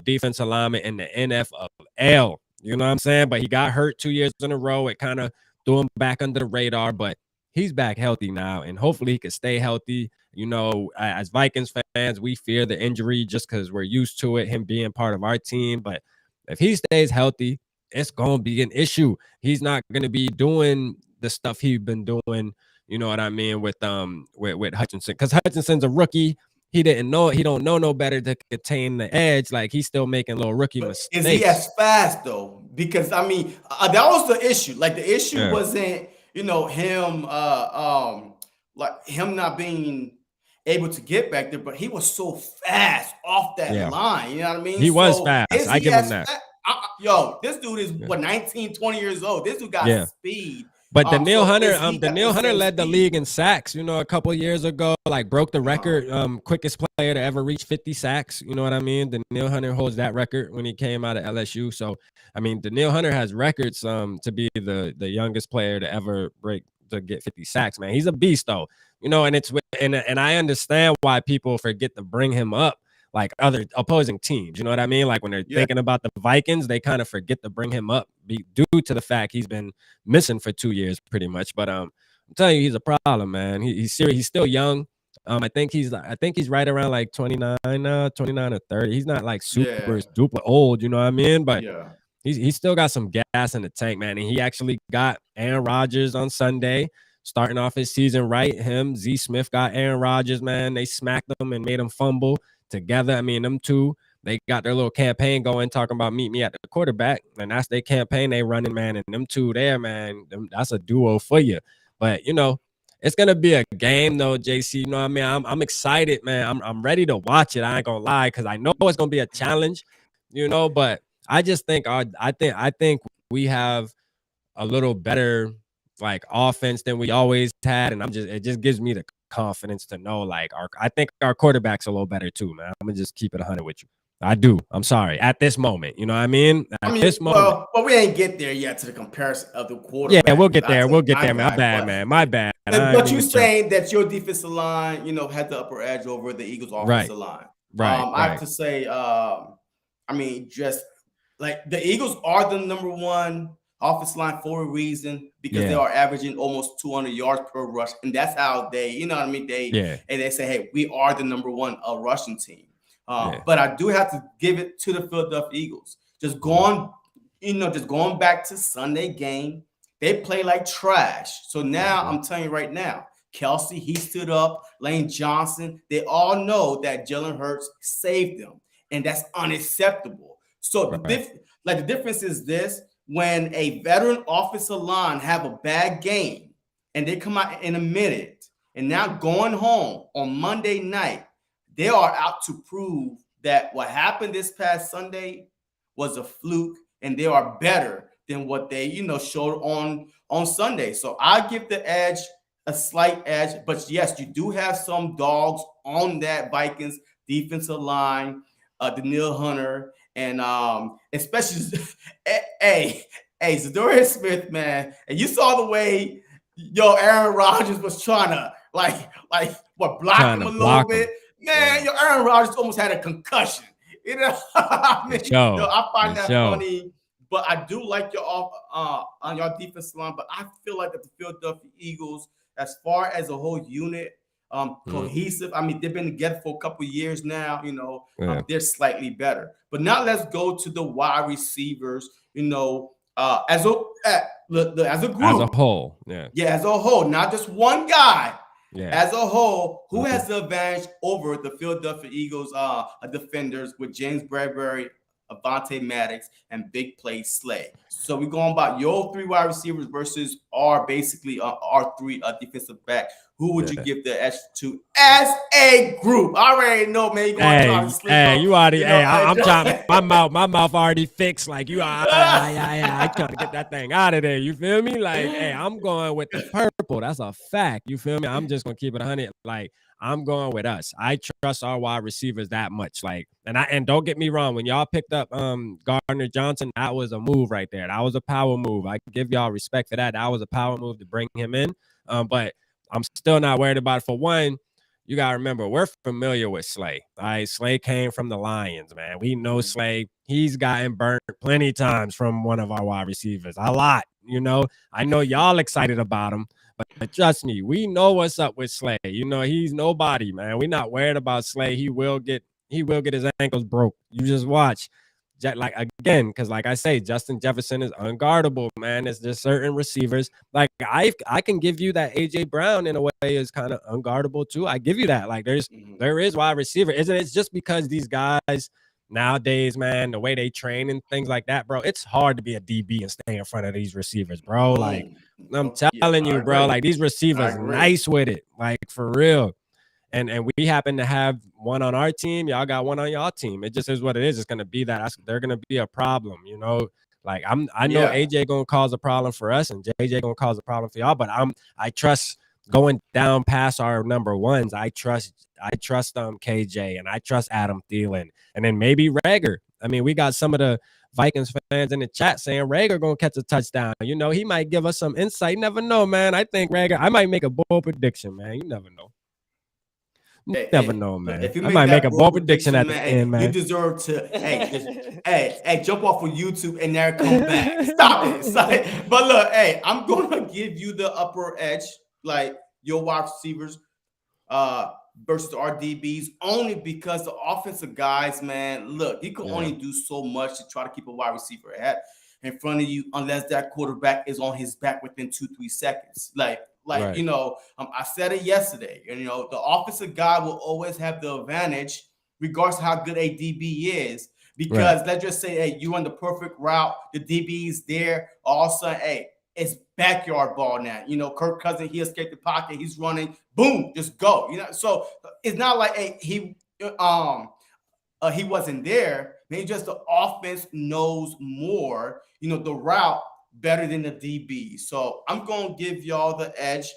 defensive linemen in the NFL. You know what I'm saying? But he got hurt 2 years in a row. It kind of threw him back under the radar, but he's back healthy now, and hopefully he can stay healthy. As Vikings fans, we fear the injury just because we're used to it, him being part of our team. But if he stays healthy, it's gonna be an issue. He's not gonna be doing the stuff he's been doing. You know what I mean with Hutchinson because Hutchinson's a rookie. He didn't know it. He don't know no better to contain the edge. Like he's still making little rookie But is he mistakes. as fast though? Because I mean, that was the issue. Like the issue Yeah, wasn't him like him not being able to get back there, but he was so fast off that yeah. line. You know what I mean? He was So fast. is I he give him as that. fast? Yo, this dude is Yeah. what 19, 20 years old. This dude got Yeah. speed. But Danielle So Hunter, is he got the Danielle Hunter same led the league speed? in sacks, a couple of years ago, like broke the Uh, record, quickest player to ever reach 50 sacks. You know what I mean? Danielle Hunter holds that record when he came out of LSU. So, I mean, Danielle Hunter has records to be the youngest player to ever get 50 sacks, man. He's a beast though. And and I understand why people forget to bring him up like other opposing teams. You know what I mean? Like when they're yeah. thinking about the Vikings, they kind of forget to bring him up due to the fact he's been missing for 2 years pretty much. But I'm telling you, he's a problem, man. He's serious. He's still young. I think he's right around like 29 now, 29 or 30. He's not like super Yeah. duper old, you know what I mean? But Yeah. he's still got some gas in the tank, man. And he actually got Aaron Rodgers on Sunday, starting off his season right. Him, Z Smith got Aaron Rodgers, man. They smacked him and made him fumble together. I mean, them two, they got their little campaign going, talking about meet me at the quarterback, and that's their campaign they running, man. And them two there, man, that's a duo for you. But it's gonna be a game though, JC. You know what I mean? I'm excited, man. I'm ready to watch it. I ain't gonna lie, because I know it's gonna be a challenge, but I just think I think we have a little better like offense than we always had, and it just gives me the confidence to know like I think our quarterback's a little better too, man. I'm gonna just keep it 100 with you. I do. I'm sorry. At this moment, you know what I mean? At this moment. Well, we ain't get there yet to the comparison of the Yeah, quarterback we'll because get I there. We'll take get my there. My guy, bad, man. My bad. I ain't but mean you to jump. saying that your defensive line, had the upper edge over the Eagles' Right. offensive line. Right. I have to say, just like the Eagles are the number one offensive line for a reason because they Yeah. are averaging almost 200 yards per rush, and that's how they, Yeah. they say, hey, we are the number one rushing team. Yeah. But I do have to give it to the Philadelphia Eagles. Just going back to Sunday game, they play like trash. So now I'm telling you right now, Kelsey, he stood up. Lane Johnson, they all know that Jalen Hurts saved them, and that's unacceptable. So Right. the difference is this: when a veteran offensive line have a bad game, and they come out in a minute, and now going home on Monday night, they are out to prove that what happened this past Sunday was a fluke, and they are better than what they showed on Sunday. So I give the edge, a slight edge, but yes, you do have some dogs on that Vikings defensive line, Daniil Hunter, and especially hey, Zadarius Smith, man, and you saw the way Aaron Rodgers was trying to block him a little bit. Man, Aaron Rodgers almost had a concussion. I mean, I find that funny. But I do like your on your defensive line. But I feel like that the Philadelphia Eagles, as far as a whole unit, cohesive. I mean, they've been together for a couple of years now. They're slightly better. But now let's go to the wide receivers. As a group, as a whole, as a whole, not just one guy. Yeah. As a whole, who has the advantage over the Philadelphia Eagles defenders with James Bradbury, Avonte Maddox, and Big Play Slay? So we're going about your three wide receivers versus our three defensive back. Who would you give the edge to as a group? I already know, man. You're going to try to sleep on. You already. I'm trying. My mouth already fixed. Like you, I trying to get that thing out of there. You feel me? Like, I'm going with the purple. That's a fact. You feel me? I'm just gonna keep it 100. Like, I'm going with us. I trust our wide receivers that much. Like, and don't get me wrong. When y'all picked up Gardner Johnson, that was a move right there. That was a power move. I give y'all respect for that. That was a power move to bring him in. But I'm still not worried about it. For one, you got to remember, we're familiar with Slay. All right, Slay came from the Lions, man. We know Slay. He's gotten burnt plenty of times from one of our wide receivers. A lot, I know y'all excited about him, but trust me, we know what's up with Slay. He's nobody, man. We're not worried about Slay. He will get his ankles broke. You just watch. Like, again, because like I say, Justin Jefferson is unguardable, man. It's just certain receivers. Like, I can give you that AJ Brown in a way is kind of unguardable too. I give you that. Like, there is wide receiver. Isn't it just because these guys nowadays, man, the way they train and things like that, bro, it's hard to be a DB and stay in front of these receivers, bro. Like, I'm telling you, bro, like these receivers nice with it. Like, for real. And we happen to have one on our team. Y'all got one on y'all team. It just is what it is. It's gonna be that they're gonna be a problem, Like, I know AJ gonna cause a problem for us, and JJ gonna cause a problem for y'all. But I trust going down past our number ones. I trust KJ, and I trust Adam Thielen, and then maybe Rager. I mean, we got some of the Vikings fans in the chat saying Rager gonna catch a touchdown. He might give us some insight. Never know, man. I think Rager. I might make a bold prediction, man. You never know. Never know, man. If you I might make a bold prediction at the man, end, man. You deserve to, jump off of YouTube and never come back. Stop it. But look, I'm gonna give you the upper edge, like your wide receivers, versus our DBs, only because the offensive guys, man, look, you can only do so much to try to keep a wide receiver in front of you, unless that quarterback is on his back within 2-3 seconds. I said it yesterday. The offensive guy will always have the advantage, regardless of how good a DB is. Because let's just say, you run the perfect route, the DB is there. All of a sudden, it's backyard ball now. Kirk Cousins, he escaped the pocket, he's running, boom, just go. So it's not like he wasn't there. Maybe just the offense knows more, the route better than the DB. So I'm going to give y'all the edge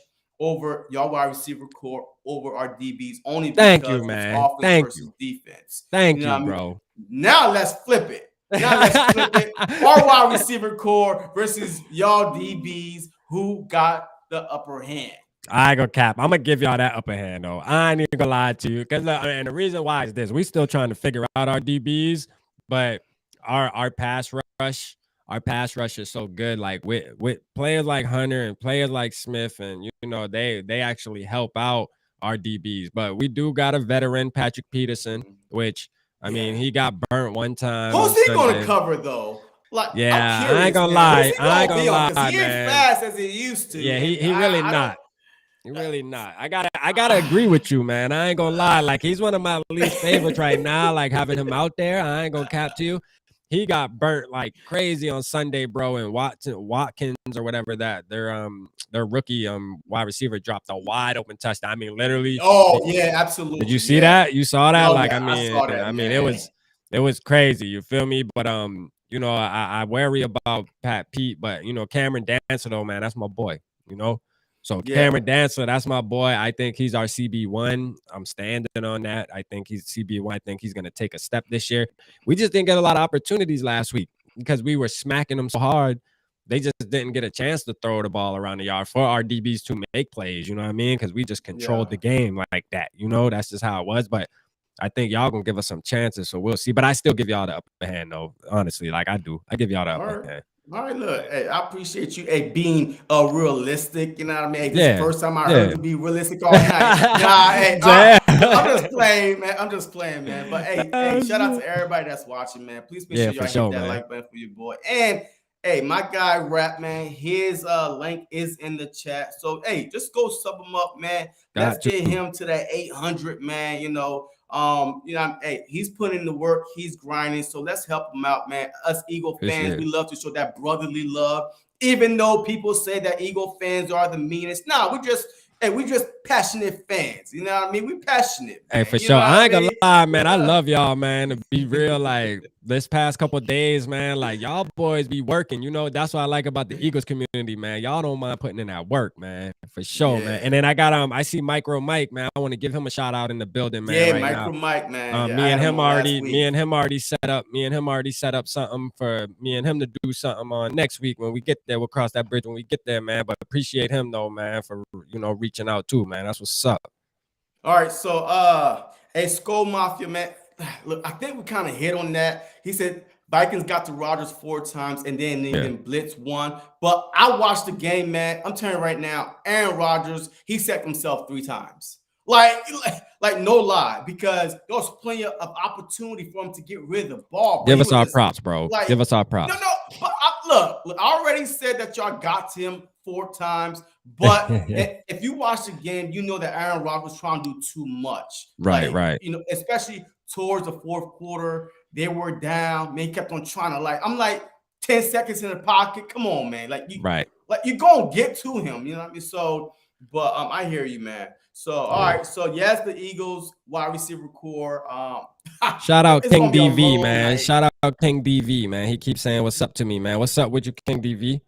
over y'all wide receiver core over our DBs only Thank you, because it's man. offense Thank versus you. defense. Thank You know you, what I mean? bro. Now let's flip it. Now let's flip it. Our wide receiver core versus y'all DBs who got the upper hand. I ain't gonna cap. I'm gonna give y'all that upper hand though. I ain't even gonna lie to you, because and the reason why is this: we still trying to figure out our DBs, but our pass rush, is so good. Like with players like Hunter and players like Smith, and they actually help out our DBs. But we do got a veteran, Patrick Peterson, which I mean he got burnt one time on Who's he going to Sunday. cover though? Like, I'm Yeah, I ain't curious, gonna man. Who's lie. he I ain't going to be gonna on? Because lie, he ain't man. fast as he used to, Yeah, and he really I don't. not. He really not. I gotta agree with you, man. I ain't gonna lie. Like he's one of my least favorites right now. Like having him out there, I ain't gonna cap to you. He got burnt like crazy on Sunday, bro. And Watkins or whatever their rookie wide receiver dropped a wide open touchdown. I mean, literally. Oh yeah, Did you absolutely, see yeah. that? You saw that? Oh Like yeah, I saw that, man. it was crazy. You feel me? But I worry about Pat Pete, but Cameron Dancer though, man, that's my boy. You know. So Yeah, Cameron Dancer, that's my boy. I think he's our CB1. I'm standing on that. I think he's CB1. I think he's gonna take a step this year. We just didn't get a lot of opportunities last week because we were smacking them so hard. They just didn't get a chance to throw the ball around the yard for our DBs to make plays. You know what I mean? Because we just controlled yeah. the game like that. That's just how it was. But I think y'all gonna give us some chances, so we'll see. But I still give y'all the upper hand, though. Honestly, like I do. I give y'all the All upper right. hand. All right, look, hey, I appreciate you, hey, being realistic. You know what I mean? Hey, this is the Yeah, first time I heard yeah. you be realistic all night. Nah, hey, Damn. look, I'm just playing, man. I'm just playing, man. But hey, Oh, shout out shit. to everybody that's watching, man. Please make Yeah, sure for y'all hit sure, that man. like button for your boy. And hey, my guy Rap, man, his link is in the chat. So hey, just go sub him up, man. Let's Got get to. him to that 800, man. Hey, he's putting in the work, he's grinding. So let's help him out, man. Us Eagle For fans, sure. we love to show that brotherly love. Even though people say that Eagle fans are the meanest, nah, we just passionate fans. You know what I mean? We passionate, Hey, man. for You know sure. what I I ain't gonna mean? lie, man. I Yeah. love y'all, man. To be real, like this past couple days, man, like y'all boys be working. That's what I like about the Eagles community, man. Y'all don't mind putting in that work, man. For sure, man. Yeah. And then I see Micro Mike, man. I want to give him a shout out in the building, man, Yeah, right now. Micro Mike, man. Yeah, Me I and had him him on last already, me week. and him already set up something for me and him to do something on next week when we get there. We'll cross that bridge when we get there, man. But appreciate him though, man, for reaching out too, man. That's what's up. All right, so hey, Skull Mafia, man. Look, I think we kind of hit on that. He said Vikings got to Rodgers 4 times and then Yeah. even blitz one. But I watched the game, man. I'm telling you right now, Aaron Rodgers, he sacked himself 3 times. Like no lie, because there was plenty of opportunity for him to get rid of the ball, but Give he us was our just props, bro. like, Give us our no, props. no. But look, I already said that y'all got to him 4 times. But if you watch the game, you know that Aaron Rodgers was trying to do too much. Right, right. Especially towards the fourth quarter, they were down. Man, he kept on trying to I'm like 10 seconds in the pocket. Come on, man. Right. You gonna get to him. You know what I mean? So, but I hear you, man. So, all right. So yes, the Eagles wide receiver core. Shout out It's King gonna be a DV, long man. night. Shout out King DV, man. He keeps saying what's up to me, man. What's up with you, King DV?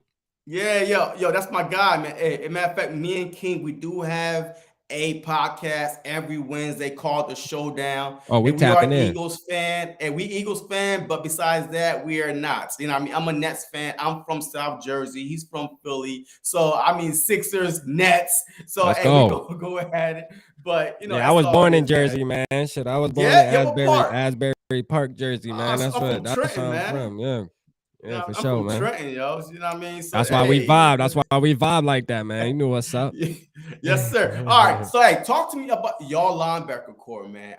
Yeah, yo, that's my guy, man. Hey, matter of fact, me and King, we do have a podcast every Wednesday called The Showdown. Oh, we And we are tapping in. Eagles fan, and we Eagles fan, but besides that, we are not. You know what I mean? I'm a Nets fan. I'm from South Jersey. He's from Philly. So I mean Sixers, Nets. So Let's hey, we go. go ahead it. But Yeah, I that's was all born it in is, man. Jersey, man. Shit, I was born in Yeah, what part? Asbury Park, Jersey, man. So That's I'm from where Trenton, I'm man. from. Yeah. You Yeah, know, for I'm sure, from man. Trenton, yo. You know what I mean? So That's why we hey, vibe. That's why we vibe like that, man. You knew what's up. Yes, sir. All right. So, hey, talk to me about y'all linebacker core, man.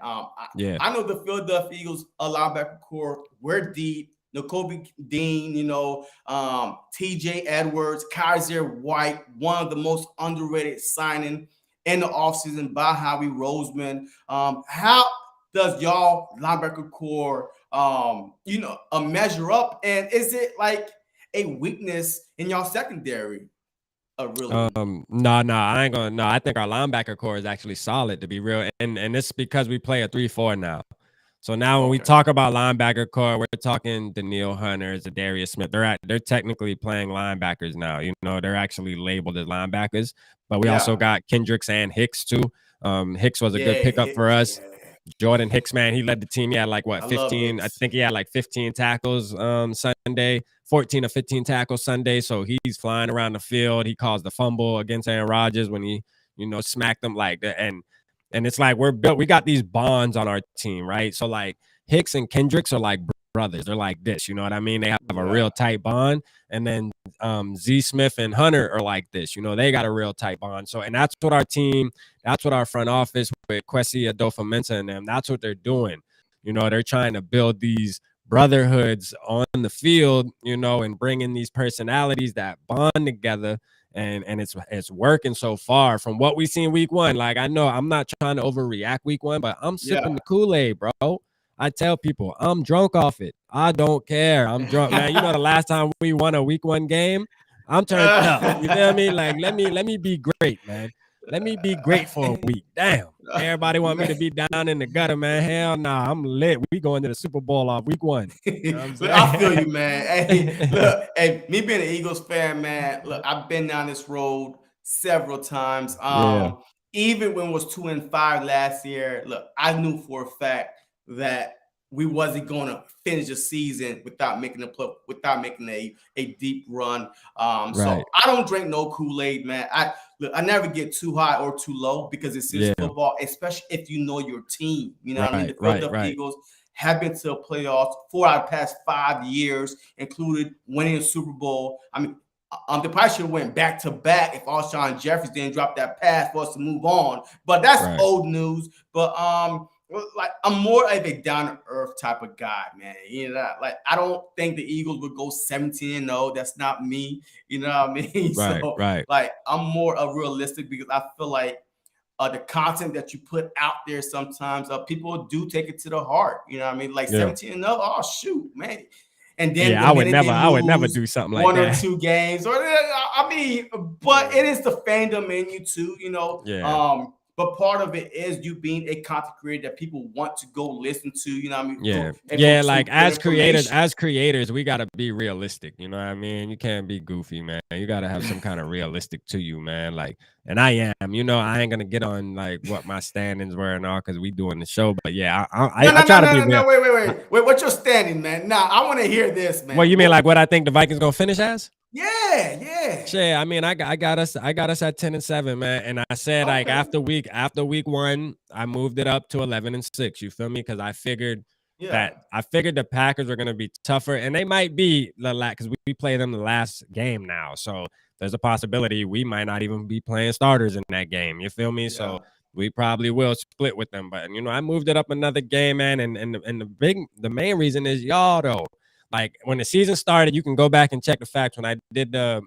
Yeah. I know the Philadelphia Eagles linebacker core. We're deep. Nakobe Dean, TJ Edwards, Kaiser White, one of the most underrated signing in the offseason by Howie Roseman. How does y'all linebacker core, measure up? And is it like a weakness in y'all secondary? Really? No, I ain't gonna. No, I think our linebacker core is actually solid, to be real, and it's because we play a 3-4 now. So now when we Okay. talk about linebacker core, we're talking Daniil Hunter, Zadarius Smith. They're technically playing linebackers now. You know, they're actually labeled as linebackers. But we also Yeah. got Kendricks and Hicks too. Hicks was a good Yeah. pickup for us. Yeah. Jordan Hicks, man, he led the team. He had like what I love 15? I Hicks. think he had like 15 tackles Sunday, 14 or 15 tackles Sunday. So he's flying around the field. He caused the fumble against Aaron Rodgers when he, smacked them like that. And it's like we're built, we got these bonds on our team, right? So like Hicks and Kendricks are like brothers. They're like this, you know what I mean? They have a Yeah. real tight bond. And then Z Smith and Hunter are like this, they got a real tight bond. So, and that's what our team, that's what our front office with Kwesi Adolfo-Mensah and them, that's what they're doing. They're trying to build these brotherhoods on the field, and bring in these personalities that bond together, and it's working so far from what we seen week one. Like, I know I'm not trying to overreact week one, but I'm sipping the Kool-Aid, bro. I tell people I'm drunk off it. I don't care. I'm drunk, man. You know, the last time we won a week one game, I'm turned up. You feel me? Like, let me be great, man. Let me be great for a week. Damn. Everybody want me to be down in the gutter, man. Hell nah, I'm lit. We going to the Super Bowl off week one. You know what I'm Look, I feel saying? you, man. Hey, look, hey, me being an Eagles fan, man. Look, I've been down this road several times. Yeah, Even when it was 2-5 last year, look, I knew for a fact that we wasn't going to finish the season without making a deep run. right. So I don't drink no Kool-Aid, man. I never get too high or too low because it's just Yeah, football, especially if you know your team. You know what I mean? right, The right, Philadelphia right, Eagles have been to the playoffs 4 out of the past 5 years, included winning a Super Bowl. I mean, they probably should have went back to back if Alshon Jeffries didn't drop that pass for us to move on. But that's right. old news. But like I'm more of a down to earth type of guy, man. You know, like I don't think the Eagles would go 17-0. That's not me. You know what I mean? Right, So right. like I'm more of realistic because I feel like the content that you put out there sometimes people do take it to the heart. You know what I mean? Like Yeah. 17-0, oh shoot, man. And then Yeah, the minute they I would never lose do something like one or that. two games, or I mean, but Yeah. it is the fandom in you too, you know. Yeah. But part of it is you being a content creator that people want to go listen to, you know what I mean, Yeah. for Yeah, like some good information. as creators, we gotta be realistic. You know what I mean? You can't be goofy, man. You gotta have some kind of realistic to you, man. Like, and I am, I ain't gonna get on like what my standings were and all because we doing the show. But yeah, No, I no, no, try to no, be no, real. no. Wait. What's your standing, man? Nah, I want to hear this, What man. you mean, like what I think the Vikings gonna finish as? Yeah. Shit, I mean, I got us at 10-7, man. And I said like Okay. after week one, I moved it up to 11-6. You feel me? Because Yeah. I figured the Packers are gonna be tougher, and they might be the because we play them the last game now. So there's a possibility we might not even be playing starters in that game. You feel me? So Yeah. we probably will split with them. But I moved it up another game, man. And the main reason is y'all though. Like when the season started, you can go back and check the facts. When I did the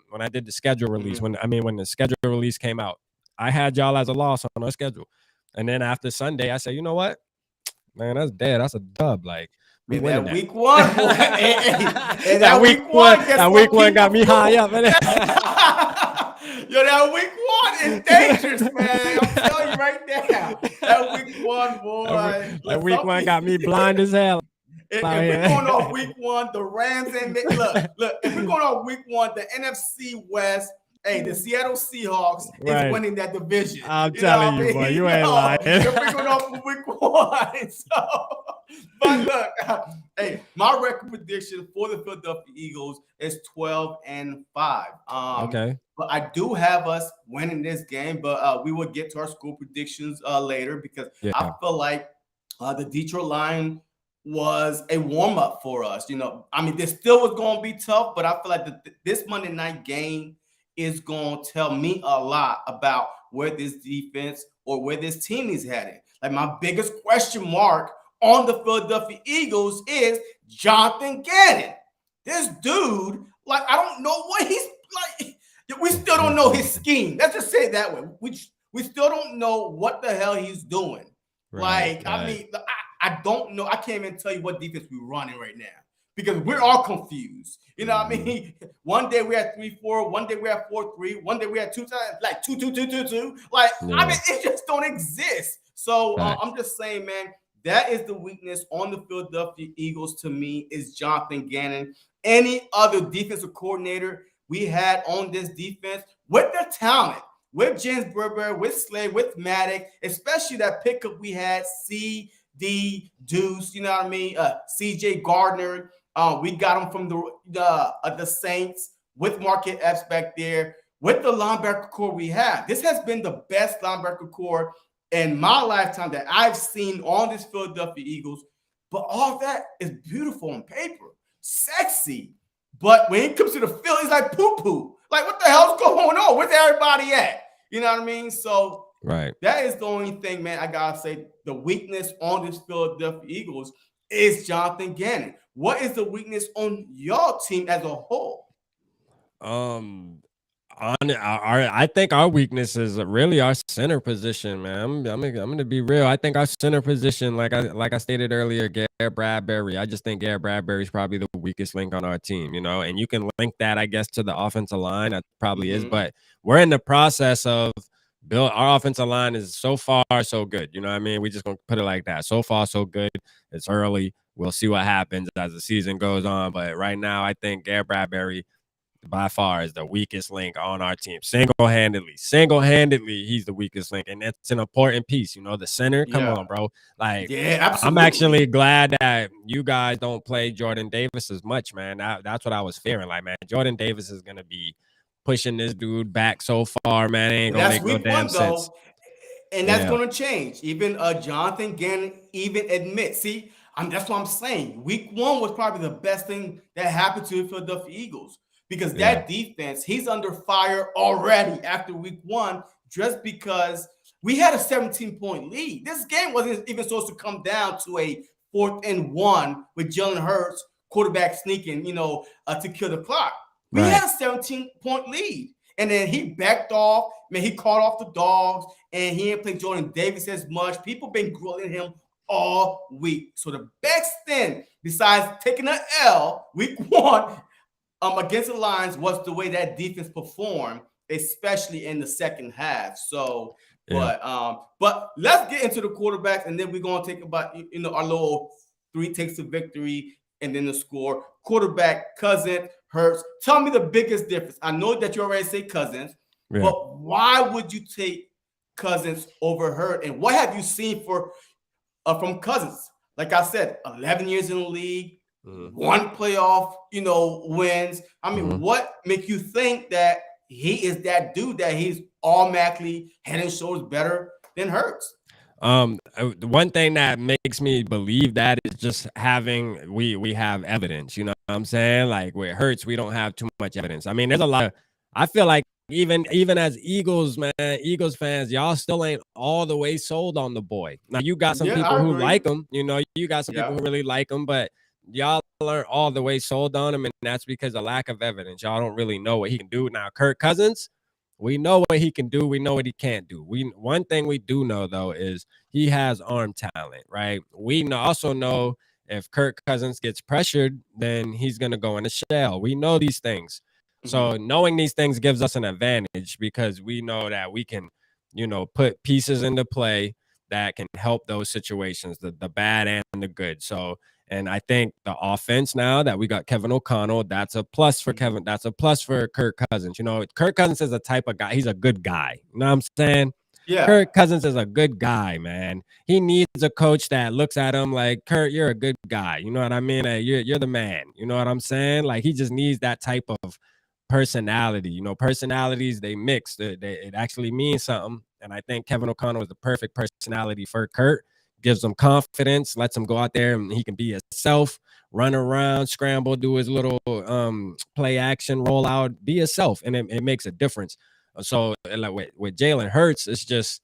schedule release, Hmm. when the schedule release came out, I had y'all as a loss on our schedule. And then after Sunday, I said, you know what, man, that's dead. That's a dub. Like we And winning that that. week one, boy. And that that week week one, one, guess that week what one got people me high do? up. Yo, that week one is dangerous, man. I'm telling you right now. That week one, boy. that Look, week some one got me people. blind as hell out If we're here. going off week one, the Rams and look, if we're going off week one, the NFC West, hey, the Seattle Seahawks is Right. winning that division. I'm You know telling what you, I boy, mean? you ain't lying. If we're going off of week one. So, but look, hey, my record prediction for the Philadelphia Eagles is 12-5. Okay. But I do have us winning this game, but we will get to our score predictions later because I Yeah. feel like the Detroit line was a warm up for us. You know, I mean, this still was going to be tough, but I feel like this Monday night game is going to tell me a lot about where this defense or where this team is heading. Like, my biggest question mark on the Philadelphia Eagles is Jonathan Gannon. This dude, like, I don't know what he's like. We still don't know his scheme. Let's just say it that way. We still don't know what the hell he's doing. Right. Like, I Right. mean, I don't know. I can't even tell you what defense we're running right now because we're all confused. You know what I mean? One day we had 3-4, one day we had 4-3, one day we had 2 times like 2-2-2-2-2. Like, I Yeah. mean, it just don't exist. So Facts. I'm just saying, man, That is the weakness on the Philadelphia Eagles to me is Jonathan Gannon. Any other defensive coordinator we had on this defense with their talent, with James Berber, with Slade, with Maddox, especially that pickup we had, C.D. Deuce, you know what I mean? C.J. Gardner. We got him from the Saints with Marquette Epps back there. With the linebacker core we have, this has been the best linebacker core in my lifetime that I've seen on this Philadelphia Eagles. But all that is beautiful on paper, sexy. But when it comes to the field, it's like poo poo. Like, what the hell's going on? Where's everybody at? You know what I mean? So Right. that is the only thing, man. I gotta say, the weakness on this Philadelphia Eagles is Jonathan Gannon. What is the weakness on your team as a whole? I think our weakness is really our center position, man. I'm gonna be real. I think our center position, like I stated earlier, Garrett Bradbury. I just think Garrett Bradbury is probably the weakest link on our team, and you can link that, I guess, to the offensive line. That probably is, Mm-hmm. but we're in the process of build. Our offensive line is so far so good. You know what I mean? We just gonna put it like that. So far so good. It's early. We'll see what happens as the season goes on. But right now, I think Garrett Bradbury by far is the weakest link on our team. Single-handedly, he's the weakest link. And that's an important piece. The center, come Yeah. on, bro. Like, Yeah, I'm absolutely. actually glad that you guys don't play Jordan Davis as much, man. That's what I was fearing. Like, man, Jordan Davis is going to be pushing this dude back so far, man. It ain't But going to that's make no week damn one sense. though, and that's Yeah, going to change. Even Jonathan Gannon even admits. See, that's what I'm saying. Week one was probably the best thing that happened to the Philadelphia Eagles because yeah, that defense, he's under fire already after week one, just because we had a 17-point lead. This game wasn't even supposed to come down to a 4th and 1 with Jalen Hurts quarterback sneaking, to kill the clock. We right. had a 17-point lead. And then he backed off. Man, he caught off the dogs, and he didn't play Jordan Davis as much. People been grilling him all week. So the best thing, besides taking an L week one against the Lions, was the way that defense performed, especially in the second half. So, Yeah, but let's get into the quarterbacks, and then we're gonna take about our little 3 takes to victory and then the score. Quarterback, Cousins, Hurts. Tell me the biggest difference. I know that you already say Cousins, yeah. but why would you take Cousins over Hurts? And what have you seen from Cousins? Like I said, 11 years in the league, Mhm, one playoff, wins. I mean, mhm. what make you think that he is that dude that he's automatically head and shoulders better than Hurts? The one thing that makes me believe that is just having we have evidence. You know what I'm saying? Like where it hurts, we don't have too much evidence. I mean, there's a lot of. I feel like even as Eagles Eagles fans, y'all still ain't all the way sold on the boy. Now you got some Yeah, people I who agree. like him. You got some people Yeah. who really like him, but y'all aren't all the way sold on him, and that's because of lack of evidence. Y'all don't really know what he can do. Now, Kirk Cousins, we know what he can do. We know what he can't do. One thing we do know though is he has arm talent, right? We also know if Kirk Cousins gets pressured, then he's going to go in a shell. We know these things. Mm-hmm. So knowing these things gives us an advantage because we know that we can, put pieces into play that can help those situations, the bad and the good. So, and I think the offense now that we got Kevin O'Connell, that's a plus for Mm-hmm. Kevin. That's a plus for Kirk Cousins. Kirk Cousins is a type of guy. He's a good guy. You know what I'm saying? Yeah. Kirk Cousins is a good guy, man. He needs a coach that looks at him like, Kurt, you're a good guy. You know what I mean? You're the man. You know what I'm saying? Like he just needs that type of personality. Personalities they mix. It actually means something. And I think Kevin O'Connell is the perfect personality for Kurt. Gives him confidence, lets him go out there and he can be himself, run around, scramble, do his little play action, roll out, be himself, and it makes a difference. So like with Jalen Hurts, it's just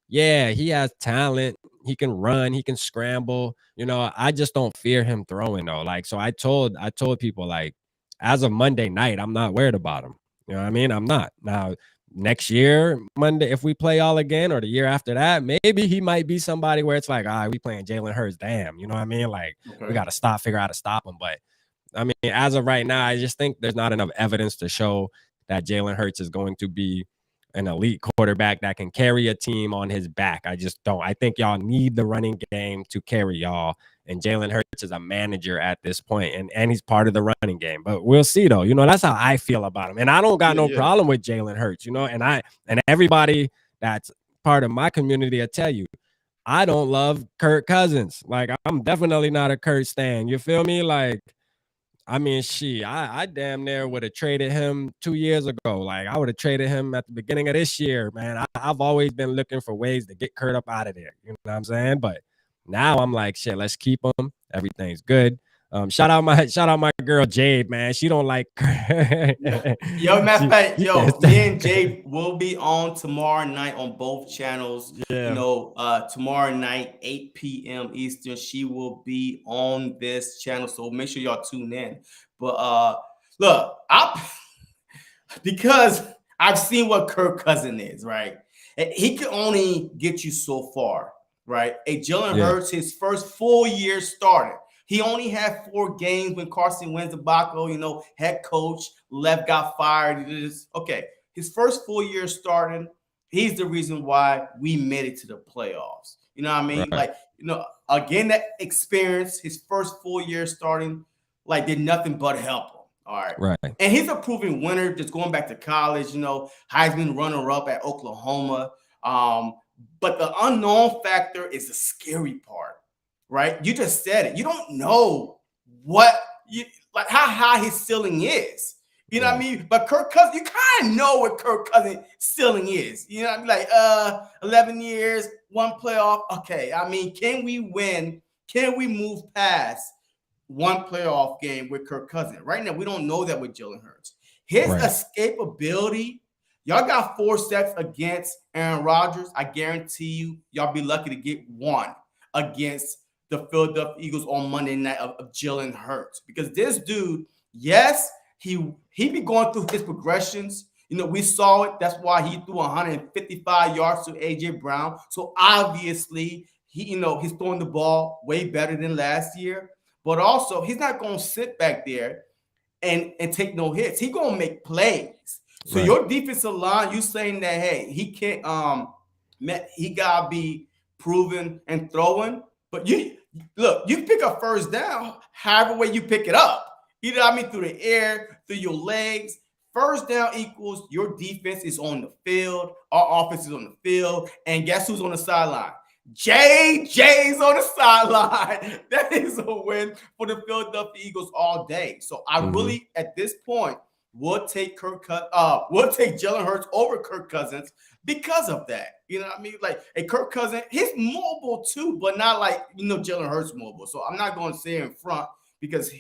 yeah, he has talent. He can run. He can scramble. I just don't fear him throwing though. Like so, I told people like as of Monday night, I'm not worried about him. You know what I mean? I'm not now. Next year, Monday, if we play all again, or the year after that, maybe he might be somebody where it's like, all right, we playing Jalen Hurts. Damn, you know what I mean? Like we Okay. got to figure out how to stop him. But I mean, as of right now, I just think there's not enough evidence to show that Jalen Hurts is going to be an elite quarterback that can carry a team on his back. I just don't. I think y'all need the running game to carry y'all. And Jalen Hurts is a manager at this point, and he's part of the running game. But we'll see, though. That's how I feel about him. And I don't got no Yeah. problem with Jalen Hurts, and everybody that's part of my community will tell you, I don't love Kirk Cousins. Like, I'm definitely not a Kurt stan. You feel me? Like, I mean, I damn near would have traded him 2 years ago. Like, I would have traded him at the beginning of this year, man. I've always been looking for ways to get Kurt up out of there. You know what I'm saying? But now I'm like, shit, let's keep him. Everything's good. Shout out my girl Jade, man. She don't like Yo, matter of fact, she yo, can't me stand and Jay will be on tomorrow night on both channels. Yeah. Tomorrow night, 8 p.m. Eastern, she will be on this channel. So make sure y'all tune in. But look, because I've seen what Kirk Cousin is, right? He can only get you so far, right? Jalen Hurts, his first full year started. He only had 4 games when Carson Wentz debacle, head coach, left, got fired. Okay, his first full year starting, he's the reason why we made it to the playoffs. You know what I mean? Right. Like, again, that experience, his first full year starting, like, did nothing but help him. All right. Right. And he's a proven winner, just going back to college, Heisman runner-up at Oklahoma. But the unknown factor is the scary part, right? You just said it. You don't know how high his ceiling is. You know what I mean? But Kirk Cousins, you kind of know what Kirk Cousins' ceiling is. You know what I mean? Like 11 years, 1 playoff. Okay, I mean, can we win? Can we move past 1 playoff game with Kirk Cousins? Right now, we don't know that with Jalen Hurts. His escapability, y'all got 4 sacks against Aaron Rodgers. I guarantee you, y'all be lucky to get 1 against the Philadelphia Eagles on Monday night of Jalen Hurts. Because this dude, yes, he be going through his progressions. We saw it. That's why he threw 155 yards to AJ Brown. So obviously, he's throwing the ball way better than last year. But also, he's not going to sit back there and take no hits. He's going to make plays. So your defensive line, you saying that, hey, he can't he got to be proven and throwing. But you pick up first down however way you pick it up. You know what I mean? Through the air, through your legs. First down equals your defense is on the field. Our offense is on the field. And guess who's on the sideline? JJ's on the sideline. That is a win for the Philadelphia Eagles all day. So I really, at this point, will take Jalen Hurts over Kirk Cousins because of that. You know what I mean? Like, Kirk Cousins, he's mobile too, but not like, Jalen Hurts mobile. So I'm not going to say in front because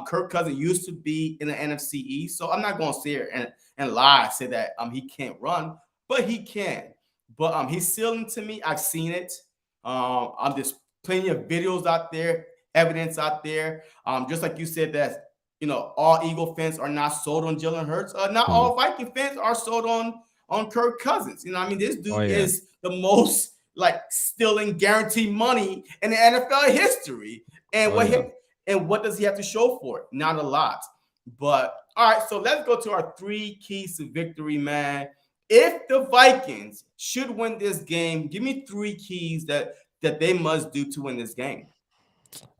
Kirk Cousins used to be in the NFC East. So I'm not going to sit here and lie, say that he can't run, but he can. But he's ceiling to me. I've seen it. There's plenty of videos out there, evidence out there. Just like you said, that all Eagle fans are not sold on Jalen Hurts. Not all Viking fans are sold on Kirk Cousins. I mean, this dude is the most stealing guaranteed money in the NFL history. And what does he have to show for it? Not a lot. But all right, so let's go to our 3 keys to victory, man. If the Vikings should win this game, give me 3 keys that they must do to win this game.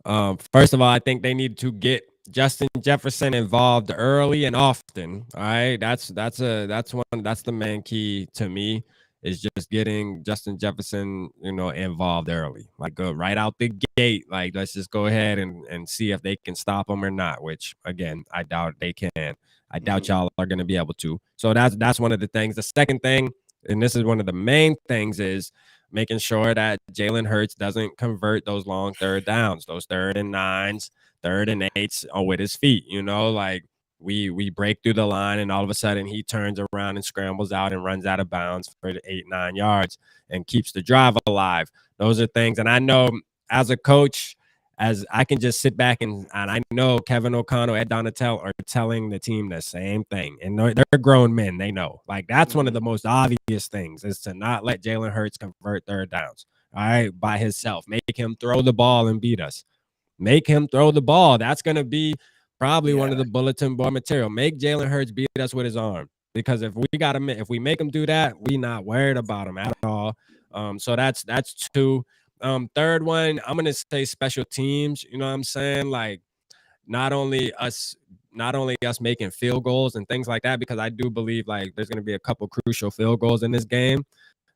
First of all, I think they need to get Justin Jefferson involved early and often. All right, that's the main key to me, is just getting Justin Jefferson, involved early. Like, go right out the gate. Like, let's just go ahead and see if they can stop him or not. Which, again, I doubt they can. I doubt y'all are going to be able to. So that's one of the things. The second thing, and this is one of the main things, is making sure that Jalen Hurts doesn't convert those long 3rd downs, those 3rd and 9s, 3rd and 8s with his feet. Like, we break through the line and all of a sudden he turns around and scrambles out and runs out of bounds for 8-9 yards and keeps the drive alive. Those are things. And I know as a coach, as I can just sit back and I know Kevin O'Connell, Ed Donatel are telling the team the same thing. And they're grown men. They know. Like, that's one of the most obvious things, is to not let Jalen Hurts convert 3rd downs, all right, by himself. Make him throw the ball and beat us. Make him throw the ball. That's going to be probably one of the bulletin board material. Make Jalen Hurts beat us with his arm. because if we make them do that, we not worried about them at all. So that's two. Third one, I'm gonna say special teams. You know what I'm saying? Like not only us not only us making field goals and things like that, because I do believe like there's going to be a couple crucial field goals in this game.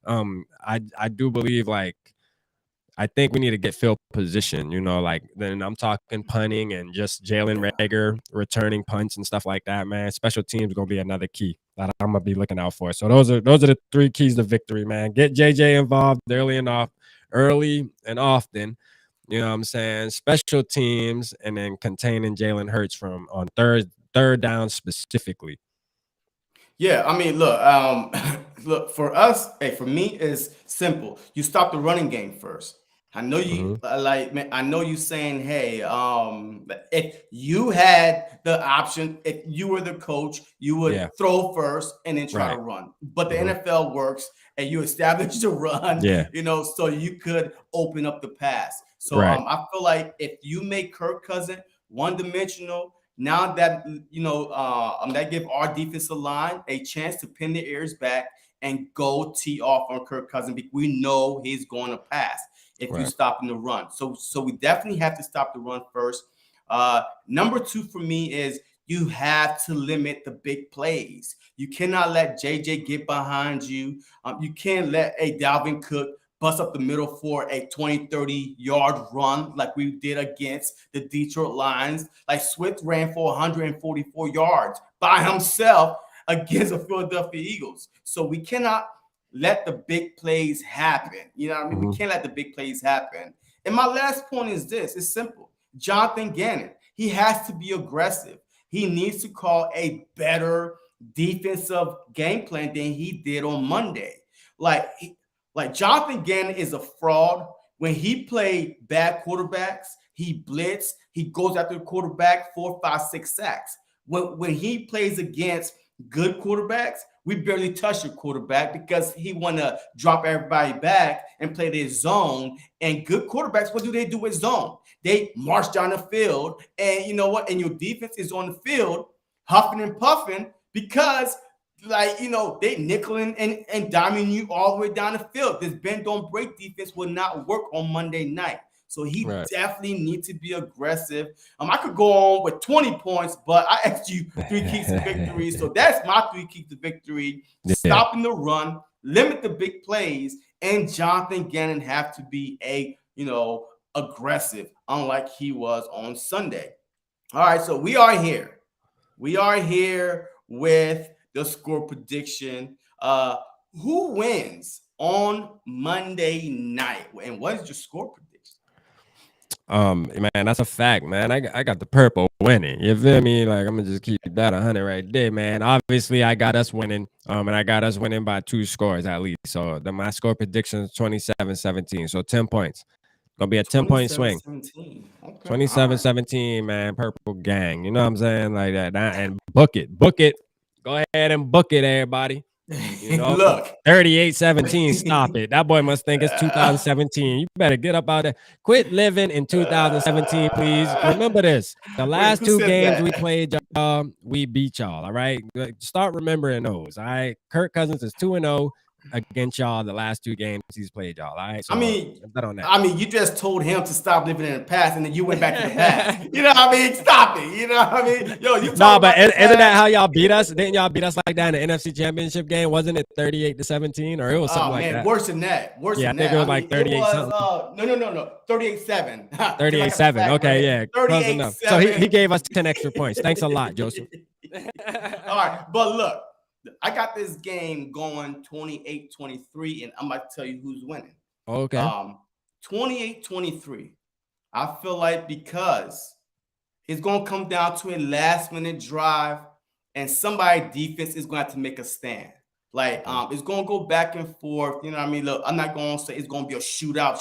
I do believe like I think we need to get field position, like then I'm talking punting and just Jalen Yeah. Rager returning punts and stuff like that, man. Special teams gonna be another key that I'm gonna be looking out for. So those are the three keys to victory, man. Get JJ involved early and often. You know what I'm saying? Special teams and then containing Jalen Hurts from on third down specifically. Yeah, I mean, look, look for us. Hey, for me, it's simple. You stop the running game first. I know you Mm-hmm. like, man. I know you saying, hey, if you had the option, if you were the coach, you would Yeah. throw first and then try to Right. run. But the Mm-hmm. NFL works, and you establish the run, Yeah. so you could open up the pass. So Right. I feel like if you make Kirk Cousins one dimensional, now that that give our defensive line a chance to pin their ears back and go tee off on Kirk Cousins because we know he's going to pass if you Right. stop him to run. So we definitely have to stop the run first. Number two for me is you have to limit the big plays. You cannot let JJ get behind you. You can't let a Dalvin Cook bust up the middle for a 20, 30-yard run like we did against the Detroit Lions. Like Swift ran for 144 yards by himself against the Philadelphia Eagles. So we cannot let the big plays happen. You know what I mean? We Mm-hmm. can't let the big plays happen. And my last point is this. It's simple. Jonathan Gannon, he has to be aggressive. He needs to call a better defensive game plan than he did on Monday. Like, like Jonathan Gannon is a fraud. When he played bad quarterbacks, he blitz, he goes after the quarterback 4, 5, 6 sacks. When he plays against good quarterbacks, we barely touch the quarterback because he want to drop everybody back and play their zone. And good quarterbacks, what do they do with zone? They march down the field, and you know what? And your defense is on the field huffing and puffing because they nickeling and diming you all the way down the field. This bend don't break defense will not work on Monday night. So he Right. definitely needs to be aggressive. I could go on with 20 points, but I asked you three keys to victory. So that's my three keys to victory: Yeah. stopping the run, limit the big plays, and Jonathan Gannon have to be aggressive, unlike he was on Sunday. All right, so we are here. We are here with the score prediction. Who wins on Monday night? And what is your score prediction? Man, that's a fact, man. I got the purple winning. You feel me? Like I'm gonna just keep that 100 right there, man. Obviously, I got us winning. And I got us winning by 2 scores at least. So my score prediction is 27-17. So 10 points. Gonna be a 10-point swing. 27-17. Okay, all Twenty-seven right. seventeen, man. Purple gang. You know what I'm saying? Like that. And book it. Book it. Go ahead and book it, everybody. You know, Look. 38-17. Stop it. That boy must think it's 2017. You better get up out there. Quit living in 2017, please. Remember this. The Wait, last who 2 said games we that? played, y'all, we beat y'all. All right. Start remembering those. All right. Kirk Cousins is 2-0 against y'all the last 2 games he's played, y'all. All right. I So mean, bet on that. I mean, you just told him to stop living in the past, and then you went back to the past. You know what I mean? Stop it. You know what I mean? Yo, you No, talk but about the isn't that past. how y'all beat us? Didn't y'all beat us like that in the NFC Championship game? Wasn't it 38-17 or it was something Oh like man, that? worse than that. Worse Yeah, I than think it that. was I like mean, it 38 was something. no, 38-7. Because I got the 38-7. fact right Okay, here. yeah, close enough. So he 38-7. gave us 10 extra points. Thanks a lot, Joseph. All right, but look, I got this game going 28-23, and I'm about to tell you who's winning. Okay. Um, 28-23. I feel like because it's going to come down to a last minute drive, and somebody defense is going to have to make a stand. Like Okay. it's going to go back and forth. You know what I mean? Look, I'm not going to say it's going to be a shootout,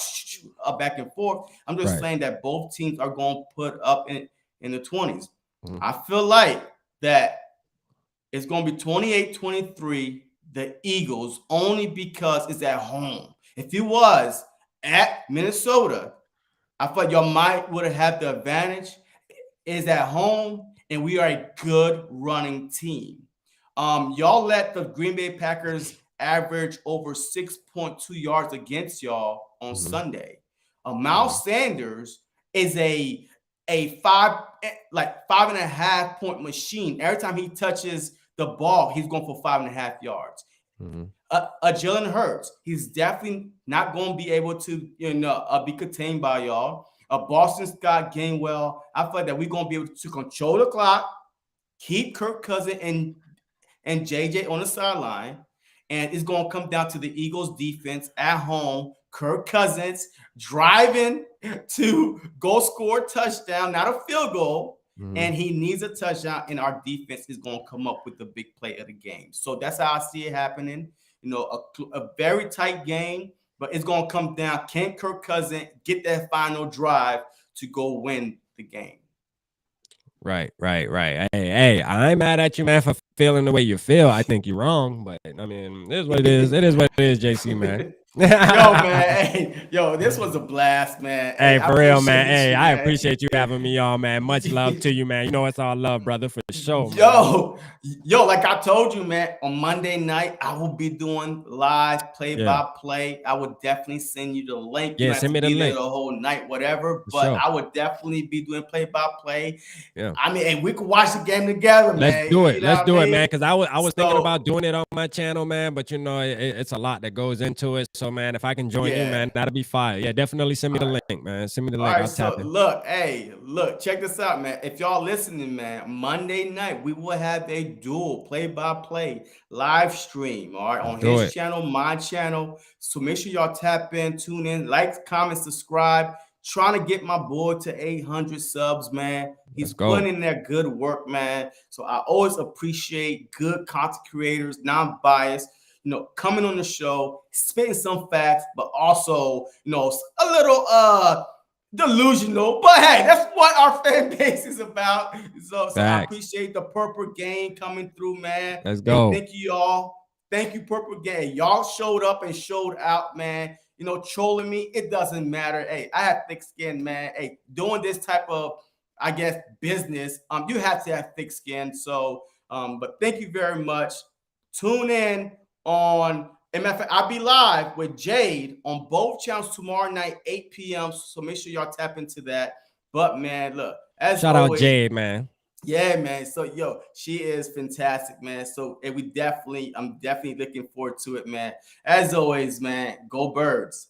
back and forth. I'm just Right. saying that both teams are going to put up in the 20s. Mhm. I feel like that it's going to be 28-23, the Eagles, only because it's at home. If it was at Minnesota, I thought y'all might would have had the advantage. Is at home, and we are a good running team. Y'all let the Green Bay Packers average over 6.2 yards against y'all on Mhm. Sunday. Mhm. Miles Sanders is a five and a half point machine. Every time he touches the ball, he's going for 5.5 yards. Mhm. Jalen Hurts, he's definitely not going to be able to, be contained by y'all. Boston Scott Gainwell, I feel like that we're going to be able to control the clock, keep Kirk Cousins and JJ on the sideline. And it's going to come down to the Eagles defense at home. Kirk Cousins driving to go score a touchdown, not a field goal. Mhm. And he needs a touchdown, and our defense is going to come up with the big play of the game. So that's how I see it happening. A very tight game, but it's going to come down. Can Kirk Cousins get that final drive to go win the game? Right. Hey, I ain't mad at you, man, for feeling the way you feel. I think you're wrong, but I mean, it is what it is. It is what it is, JC, man. Yo, man. Hey, this was a blast, man. Hey, Hey, I for real, man. appreciate Hey, you, I man. appreciate you having me on, man. Much love to you, man. You know it's all love, brother, for sure, man. Yo, like I told you, man, on Monday night, I will be doing live Yeah. play-by-play. I would definitely send you the link. You Yeah, don't have send to me the be there link the whole night, whatever, for but sure. I would definitely be doing play-by-play. Yeah. I mean, and we could watch the game together, Let's man. do it. You know Let's what I do it, man. mean? Because I was thinking So, about doing it on my channel, man. But it's a lot that goes into it. So, man, if I can join you, yeah. man, that'll be fire. Yeah, definitely send me All the right. link, man. Send me the All link. right, I'll tap so in. look, check this out, man. If y'all listening, man, Monday night we will have a dual play-by-play live stream, all right, Let's on do his it. channel, my channel. So make sure y'all tap in, tune in, like, comment, subscribe. Trying to get my boy to 800 subs, man. He's Let's go. putting in that good work, man. So I always appreciate good content creators, non-biased, coming on the show, spitting some facts, but also, a little delusional. But hey, that's what our fan base is about. So I Facts. appreciate the Purple Gang coming through, man. Let's Hey, go. thank you y'all. Thank you, Purple Gang. Y'all showed up and showed out, man. Trolling me, it doesn't matter. Hey, I have thick skin, man. Hey, doing this type of, I guess, business, you have to have thick skin. So, but thank you very much. Tune in on, and matter of fact, I'll be live with Jade on both channels tomorrow night, 8 p.m. So make sure y'all tap into that. But man, look, as Shout out always, Jade, man. yeah, man. So yo, she is fantastic, man. So and I'm definitely looking forward to it, man. As always, man, go Birds.